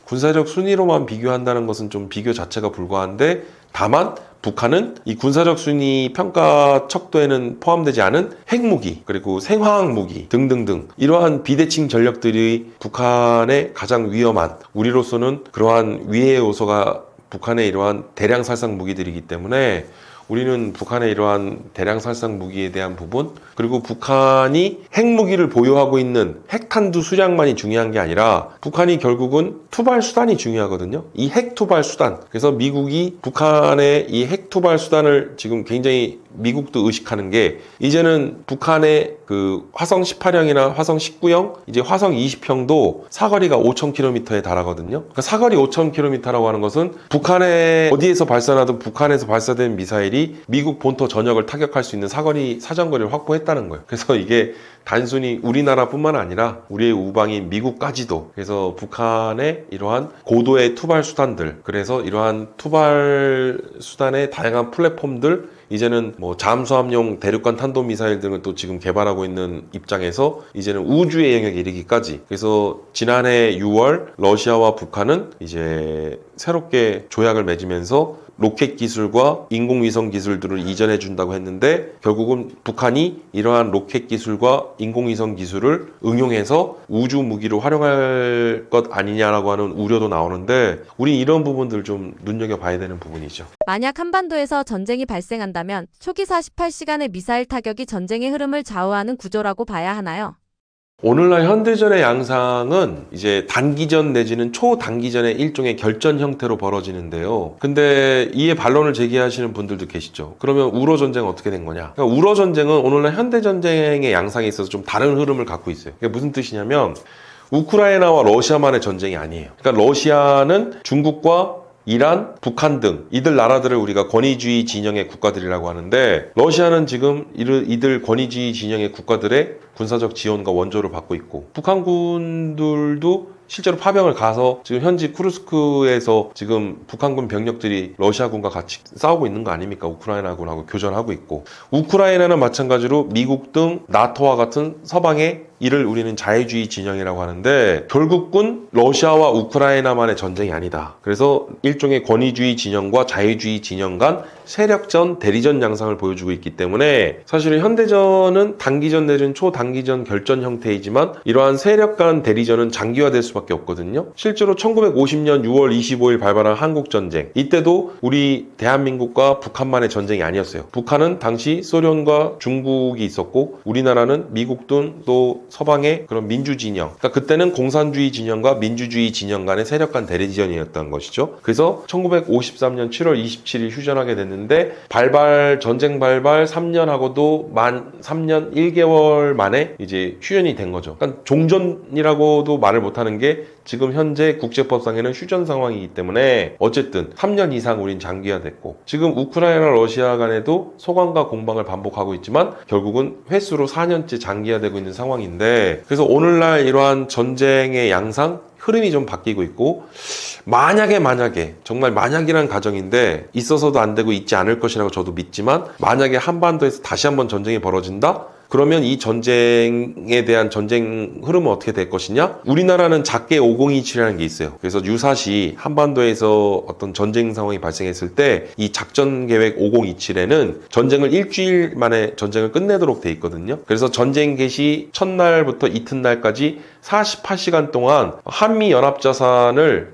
S2: 군사력 순위로만 비교한다는 것은 좀 비교 자체가 불가한데, 다만 북한은 이 군사력 순위 평가 척도에는 포함되지 않은 핵무기 그리고 생화학 무기 등등등 이러한 비대칭 전력들이 북한의 가장 위험한, 우리로서는 그러한 위해 요소가 북한의 이러한 대량 살상 무기들이기 때문에 우리는 북한의 이러한 대량 살상 무기에 대한 부분, 그리고 북한이 핵무기를 보유하고 있는 핵탄두 수량만이 중요한 게 아니라 북한이 결국은 투발 수단이 중요하거든요. 이 핵 투발 수단. 그래서 미국이 북한의 이 핵 투발 수단을 지금 굉장히 미국도 의식하는 게, 이제는 북한의 그 화성 18형이나 화성 19형, 이제 화성 20형도 사거리가 5,000km에 달하거든요. 그러니까 사거리 5,000km라고 하는 것은 북한의 어디에서 발사나든 북한에서 발사된 미사일이 미국 본토 전역을 타격할 수 있는 사정거리를 확보했다는 거예요. 그래서 이게 단순히 우리나라뿐만 아니라 우리의 우방인 미국까지도, 그래서 북한의 이러한 고도의 투발 수단들, 그래서 이러한 투발 수단의 다양한 플랫폼들, 이제는 뭐 잠수함용 대륙간 탄도미사일 등을 또 지금 개발하고 있는 입장에서 이제는 우주의 영역에 이르기까지, 그래서 지난해 6월 러시아와 북한은 이제 새롭게 조약을 맺으면서 로켓 기술과 인공위성 기술들을 이전해 준다고 했는데, 결국은 북한이 이러한 로켓 기술과 인공위성 기술을 응용해서 우주 무기로 활용할 것 아니냐라고 하는 우려도 나오는데, 우리 이런 부분들 좀 눈여겨봐야 되는 부분이죠.
S1: 만약 한반도에서 전쟁이 발생한다면 초기 48시간의 미사일 타격이 전쟁의 흐름을 좌우하는 구조라고 봐야 하나요?
S2: 오늘날 현대전의 양상은 이제 단기전 내지는 초단기전의 일종의 결전 형태로 벌어지는데요. 근데 이에 반론을 제기하시는 분들도 계시죠. 그러면 우러 전쟁은 어떻게 된 거냐? 그러니까 우러 전쟁은 오늘날 현대전쟁의 양상에 있어서 좀 다른 흐름을 갖고 있어요. 그게 무슨 뜻이냐면 우크라이나와 러시아만의 전쟁이 아니에요. 그러니까 러시아는 중국과 이란, 북한 등 이들 나라들을 우리가 권위주의 진영의 국가들이라고 하는데, 러시아는 지금 이들 권위주의 진영의 국가들의 군사적 지원과 원조를 받고 있고, 북한군들도 실제로 파병을 가서 지금 현지 쿠르스크에서 지금 북한군 병력들이 러시아군과 같이 싸우고 있는 거 아닙니까? 우크라이나군하고 교전하고 있고, 우크라이나는 마찬가지로 미국 등 나토와 같은 서방의 이를 우리는 자유주의 진영이라고 하는데, 결국은 러시아와 우크라이나만의 전쟁이 아니다. 그래서 일종의 권위주의 진영과 자유주의 진영 간 세력전, 대리전 양상을 보여주고 있기 때문에 사실은 현대전은 단기전 내지는 초단기전 결전 형태이지만 이러한 세력 간 대리전은 장기화될 수밖에 없거든요. 실제로 1950년 6월 25일 발발한 한국전쟁, 이때도 우리 대한민국과 북한만의 전쟁이 아니었어요. 북한은 당시 소련과 중국이 있었고, 우리나라는 미국 등 또 서방의 그런 민주 진영, 그러니까 그때는 공산주의 진영과 민주주의 진영 간의 세력 간 대리전이었던 것이죠. 그래서 1953년 7월 27일 휴전하게 됐는데, 전쟁 발발 3년하고도 만 3년 1개월 만에 이제 휴전이 된 거죠. 그러니까 종전이라고도 말을 못하는 게, 게 지금 현재 국제법상에는 휴전 상황이기 때문에 어쨌든 3년 이상 우린 장기화됐고 지금 우크라이나 러시아 간에도 소강과 공방을 반복하고 있지만 결국은 횟수로 4년째 장기화되고 있는 상황인데 그래서 오늘날 이러한 전쟁의 양상 흐름이 좀 바뀌고 있고 만약에 정말 만약이란 가정인데 있어서도 안 되고 있지 않을 것이라고 저도 믿지만 만약에 한반도에서 다시 한번 전쟁이 벌어진다? 그러면 이 전쟁에 대한 전쟁 흐름은 어떻게 될 것이냐? 우리나라는 작게 5027이라는 게 있어요. 그래서 유사시 한반도에서 어떤 전쟁 상황이 발생했을 때 이 작전 계획 5027에는 전쟁을 일주일 만에 전쟁을 끝내도록 돼 있거든요. 그래서 전쟁 개시 첫날부터 이튿날까지 48시간 동안 한미 연합자산을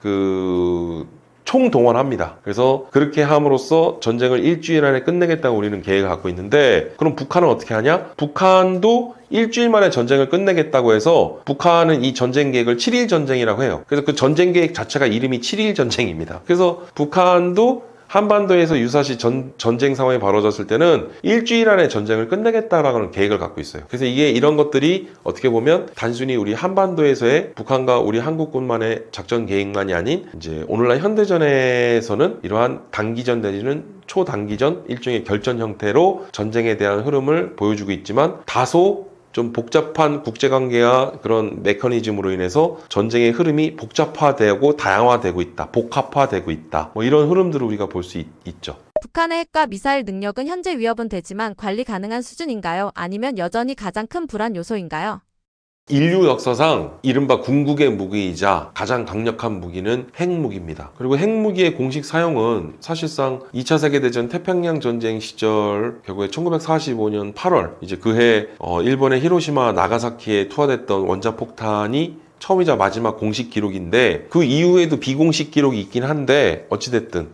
S2: 총동원합니다. 그래서 그렇게 함으로써 전쟁을 일주일 안에 끝내겠다고 우리는 계획을 갖고 있는데 그럼 북한은 어떻게 하냐? 북한도 일주일 만에 전쟁을 끝내겠다고 해서 북한은 이 전쟁 계획을 7일 전쟁이라고 해요. 그래서 그 전쟁 계획 자체가 이름이 7일 전쟁입니다. 그래서 북한도 한반도에서 유사시 전쟁 상황이 벌어졌을 때는 일주일 안에 전쟁을 끝내겠다라는 계획을 갖고 있어요. 그래서 이런 것들이 어떻게 보면 단순히 우리 한반도에서의 북한과 우리 한국군만의 작전 계획만이 아닌 이제 오늘날 현대전에서는 이러한 단기전 내지는 초단기전 일종의 결전 형태로 전쟁에 대한 흐름을 보여주고 있지만 다소 좀 복잡한 국제관계와 그런 메커니즘으로 인해서 전쟁의 흐름이 복잡화되고 다양화되고 있다. 복합화되고 있다. 뭐 이런 흐름들을 우리가 볼 수 있죠.
S1: 북한의 핵과 미사일 능력은 현재 위협은 되지만 관리 가능한 수준인가요? 아니면 여전히 가장 큰 불안 요소인가요?
S2: 인류 역사상 이른바 궁극의 무기이자 가장 강력한 무기는 핵무기입니다. 그리고 핵무기의 공식 사용은 사실상 2차 세계대전 태평양 전쟁 시절 결국에 1945년 8월 이제 그해 일본의 히로시마 나가사키에 투하됐던 원자폭탄이 처음이자 마지막 공식 기록인데 그 이후에도 비공식 기록이 있긴 한데 어찌됐든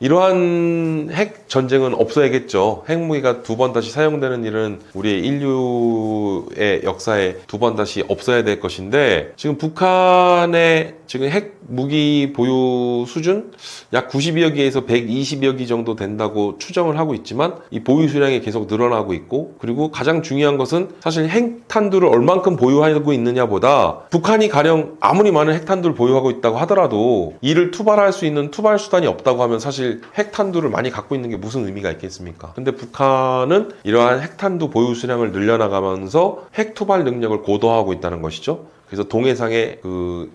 S2: 이러한 핵 전쟁은 없어야겠죠. 핵무기가 두 번 다시 사용되는 일은 우리의 인류의 역사에 두 번 다시 없어야 될 것인데 지금 북한의 지금 핵무기 보유 수준 약 92여 기에서 120여 기 정도 된다고 추정을 하고 있지만 이 보유 수량이 계속 늘어나고 있고 그리고 가장 중요한 것은 사실 핵탄두를 얼만큼 보유하고 있느냐보다 북한이 가령 아무리 많은 핵탄두를 보유하고 있다고 하더라도 이를 투발할 수 있는 투발 수단이 없다고 하면 사실 핵탄두를 많이 갖고 있는 게 무슨 의미가 있겠습니까? 근데 북한은 이러한 핵탄두 보유 수량을 늘려나가면서 핵 투발 능력을 고도화하고 있다는 것이죠. 그래서 동해상의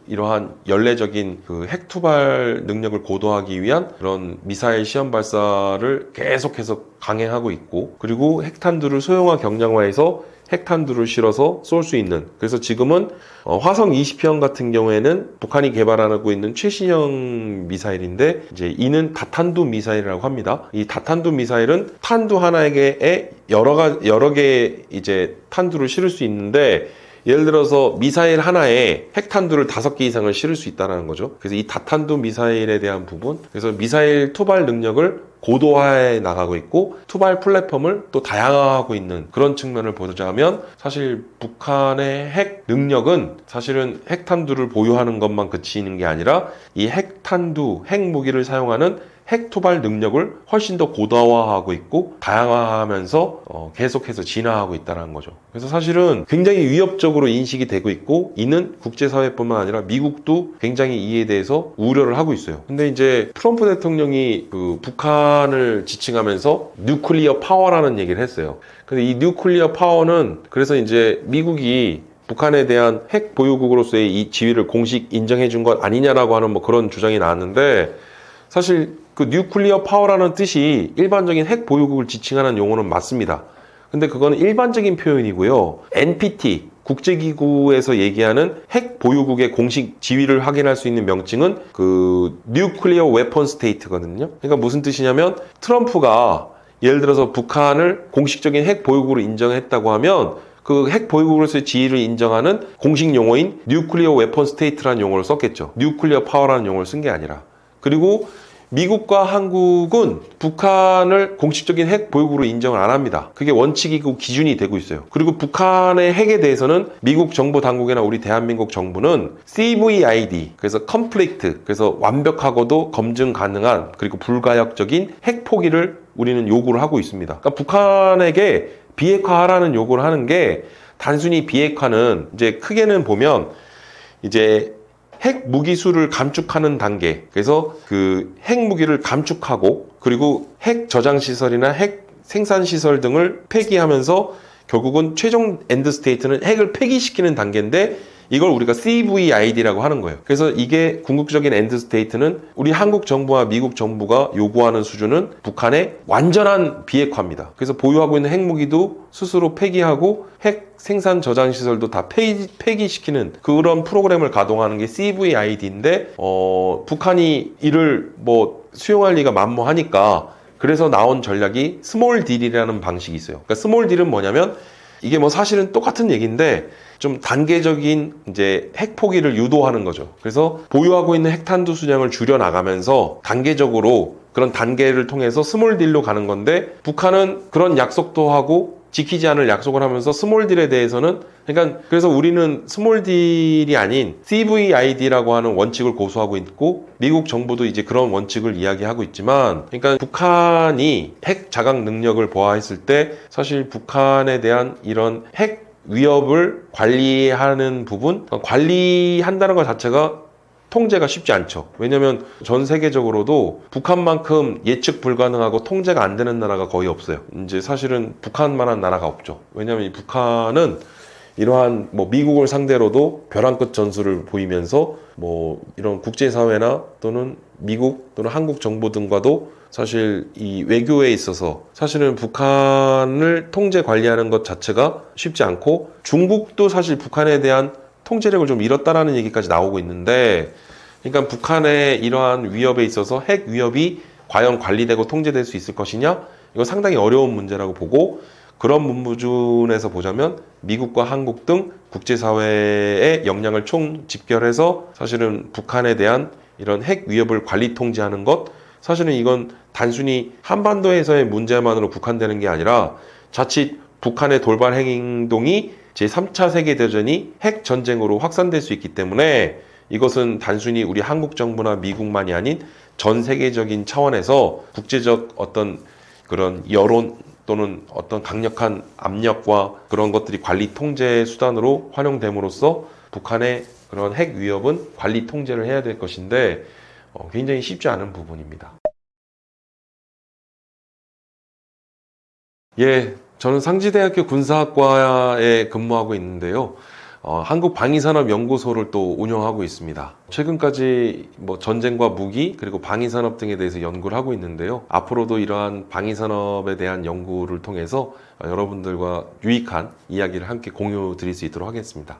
S2: 이러한 연례적인 핵 투발 능력을 고도화하기 위한 그런 미사일 시험 발사를 계속해서 강행하고 있고 그리고 핵탄두를 소형화 경량화해서 핵탄두를 실어서 쏠 수 있는 그래서 지금은 화성 20형 같은 경우에는 북한이 개발하고 있는 최신형 미사일인데 이제 이는 다탄두 미사일이라고 합니다. 이 다탄두 미사일은 탄두 하나에 여러 개의 이제 탄두를 실을 수 있는데 예를 들어서 미사일 하나에 핵탄두를 5개 이상을 실을 수 있다는 거죠. 그래서 이 다탄두 미사일에 대한 부분 그래서 미사일 투발 능력을 고도화해 나가고 있고 투발 플랫폼을 또 다양화하고 있는 그런 측면을 보자면 사실 북한의 핵 능력은 사실은 핵탄두를 보유하는 것만 그치는 게 아니라 이 핵탄두, 핵무기를 사용하는 핵 투발 능력을 훨씬 더 고도화하고 있고 다양화하면서 계속해서 진화하고 있다는 거죠. 그래서 사실은 굉장히 위협적으로 인식이 되고 있고 이는 국제사회뿐만 아니라 미국도 굉장히 이에 대해서 우려를 하고 있어요. 근데 이제 트럼프 대통령이 북한을 지칭하면서 뉴클리어 파워라는 얘기를 했어요. 근데 이 뉴클리어 파워는 그래서 이제 미국이 북한에 대한 핵 보유국으로서의 이 지위를 공식 인정해 준 것 아니냐라고 하는 뭐 그런 주장이 나왔는데 사실 그 뉴클리어 파워라는 뜻이 일반적인 핵 보유국을 지칭하는 용어는 맞습니다. 근데 그거는 일반적인 표현이고요. NPT 국제기구에서 얘기하는 핵 보유국의 공식 지위를 확인할 수 있는 명칭은 뉴클리어 웨폰 스테이트거든요. 그러니까 무슨 뜻이냐면 트럼프가 예를 들어서 북한을 공식적인 핵 보유국으로 인정했다고 하면 그 핵 보유국으로서의 지위를 인정하는 공식 용어인 뉴클리어 웨폰 스테이트라는 용어를 썼겠죠. 뉴클리어 파워라는 용어를 쓴 게 아니라. 그리고 미국과 한국은 북한을 공식적인 핵 보유국으로 인정을 안 합니다. 그게 원칙이고 기준이 되고 있어요. 그리고 북한의 핵에 대해서는 미국 정부 당국이나 우리 대한민국 정부는 CVID, 그래서 컴플리트, 그래서 완벽하고도 검증 가능한 그리고 불가역적인 핵 포기를 우리는 요구를 하고 있습니다. 그러니까 북한에게 비핵화하라는 요구를 하는 게 단순히 비핵화는 이제 크게는 보면 이제 핵 무기수를 감축하는 단계. 그래서 그 핵 무기를 감축하고 그리고 핵 저장 시설이나 핵 생산 시설 등을 폐기하면서 결국은 최종 엔드 스테이트는 핵을 폐기시키는 단계인데 이걸 우리가 CVID라고 하는 거예요. 그래서 이게 궁극적인 엔드 스테이트는 우리 한국 정부와 미국 정부가 요구하는 수준은 북한의 완전한 비핵화입니다. 그래서 보유하고 있는 핵무기도 스스로 폐기하고 핵 생산 저장 시설도 다 폐기시키는 그런 프로그램을 가동하는 게 CVID인데 북한이 이를 뭐 수용할 리가 만무하니까 그래서 나온 전략이 스몰 딜이라는 방식이 있어요. 그러니까 스몰 딜은 뭐냐면 이게 뭐 사실은 똑같은 얘기인데 좀 단계적인 이제 핵 포기를 유도하는 거죠. 그래서 보유하고 있는 핵탄두 수량을 줄여 나가면서 단계적으로 그런 단계를 통해서 스몰 딜로 가는 건데 북한은 그런 약속도 하고 지키지 않을 약속을 하면서 스몰 딜에 대해서는 그러니까 그래서 우리는 스몰 딜이 아닌 CVID라고 하는 원칙을 고수하고 있고 미국 정부도 이제 그런 원칙을 이야기하고 있지만 그러니까 북한이 핵 자각 능력을 보아했을 때 사실 북한에 대한 이런 핵 위협을 관리하는 부분 관리한다는 것 자체가 통제가 쉽지 않죠. 왜냐하면 전 세계적으로도 북한만큼 예측 불가능하고 통제가 안 되는 나라가 거의 없어요. 이제 사실은 북한만한 나라가 없죠. 왜냐하면 이 북한은 이러한 뭐 미국을 상대로도 벼랑 끝 전술을 보이면서 뭐 이런 국제사회나 또는 미국 또는 한국 정부 등과도 사실 이 외교에 있어서 사실은 북한을 통제 관리하는 것 자체가 쉽지 않고 중국도 사실 북한에 대한 통제력을 좀 잃었다라는 얘기까지 나오고 있는데 그러니까 북한의 이러한 위협에 있어서 핵 위협이 과연 관리되고 통제될 수 있을 것이냐 이거 상당히 어려운 문제라고 보고 그런 문무준에서 보자면 미국과 한국 등 국제사회의 역량을 총 집결해서 사실은 북한에 대한 이런 핵 위협을 관리 통제하는 것 사실은 이건 단순히 한반도에서의 문제만으로 국한되는 게 아니라 자칫 북한의 돌발 행동이 제3차 세계대전이 핵 전쟁으로 확산될 수 있기 때문에 이것은 단순히 우리 한국 정부나 미국만이 아닌 전 세계적인 차원에서 국제적 어떤 그런 여론 또는 어떤 강력한 압력과 그런 것들이 관리 통제 수단으로 활용됨으로써 북한의 그런 핵 위협은 관리 통제를 해야 될 것인데 굉장히 쉽지 않은 부분입니다. 예, 저는 상지대학교 군사학과에 근무하고 있는데요. 한국방위산업연구소를 또 운영하고 있습니다. 최근까지 뭐 전쟁과 무기 그리고 방위산업 등에 대해서 연구를 하고 있는데요. 앞으로도 이러한 방위산업에 대한 연구를 통해서 여러분들과 유익한 이야기를 함께 공유 드릴 수 있도록 하겠습니다.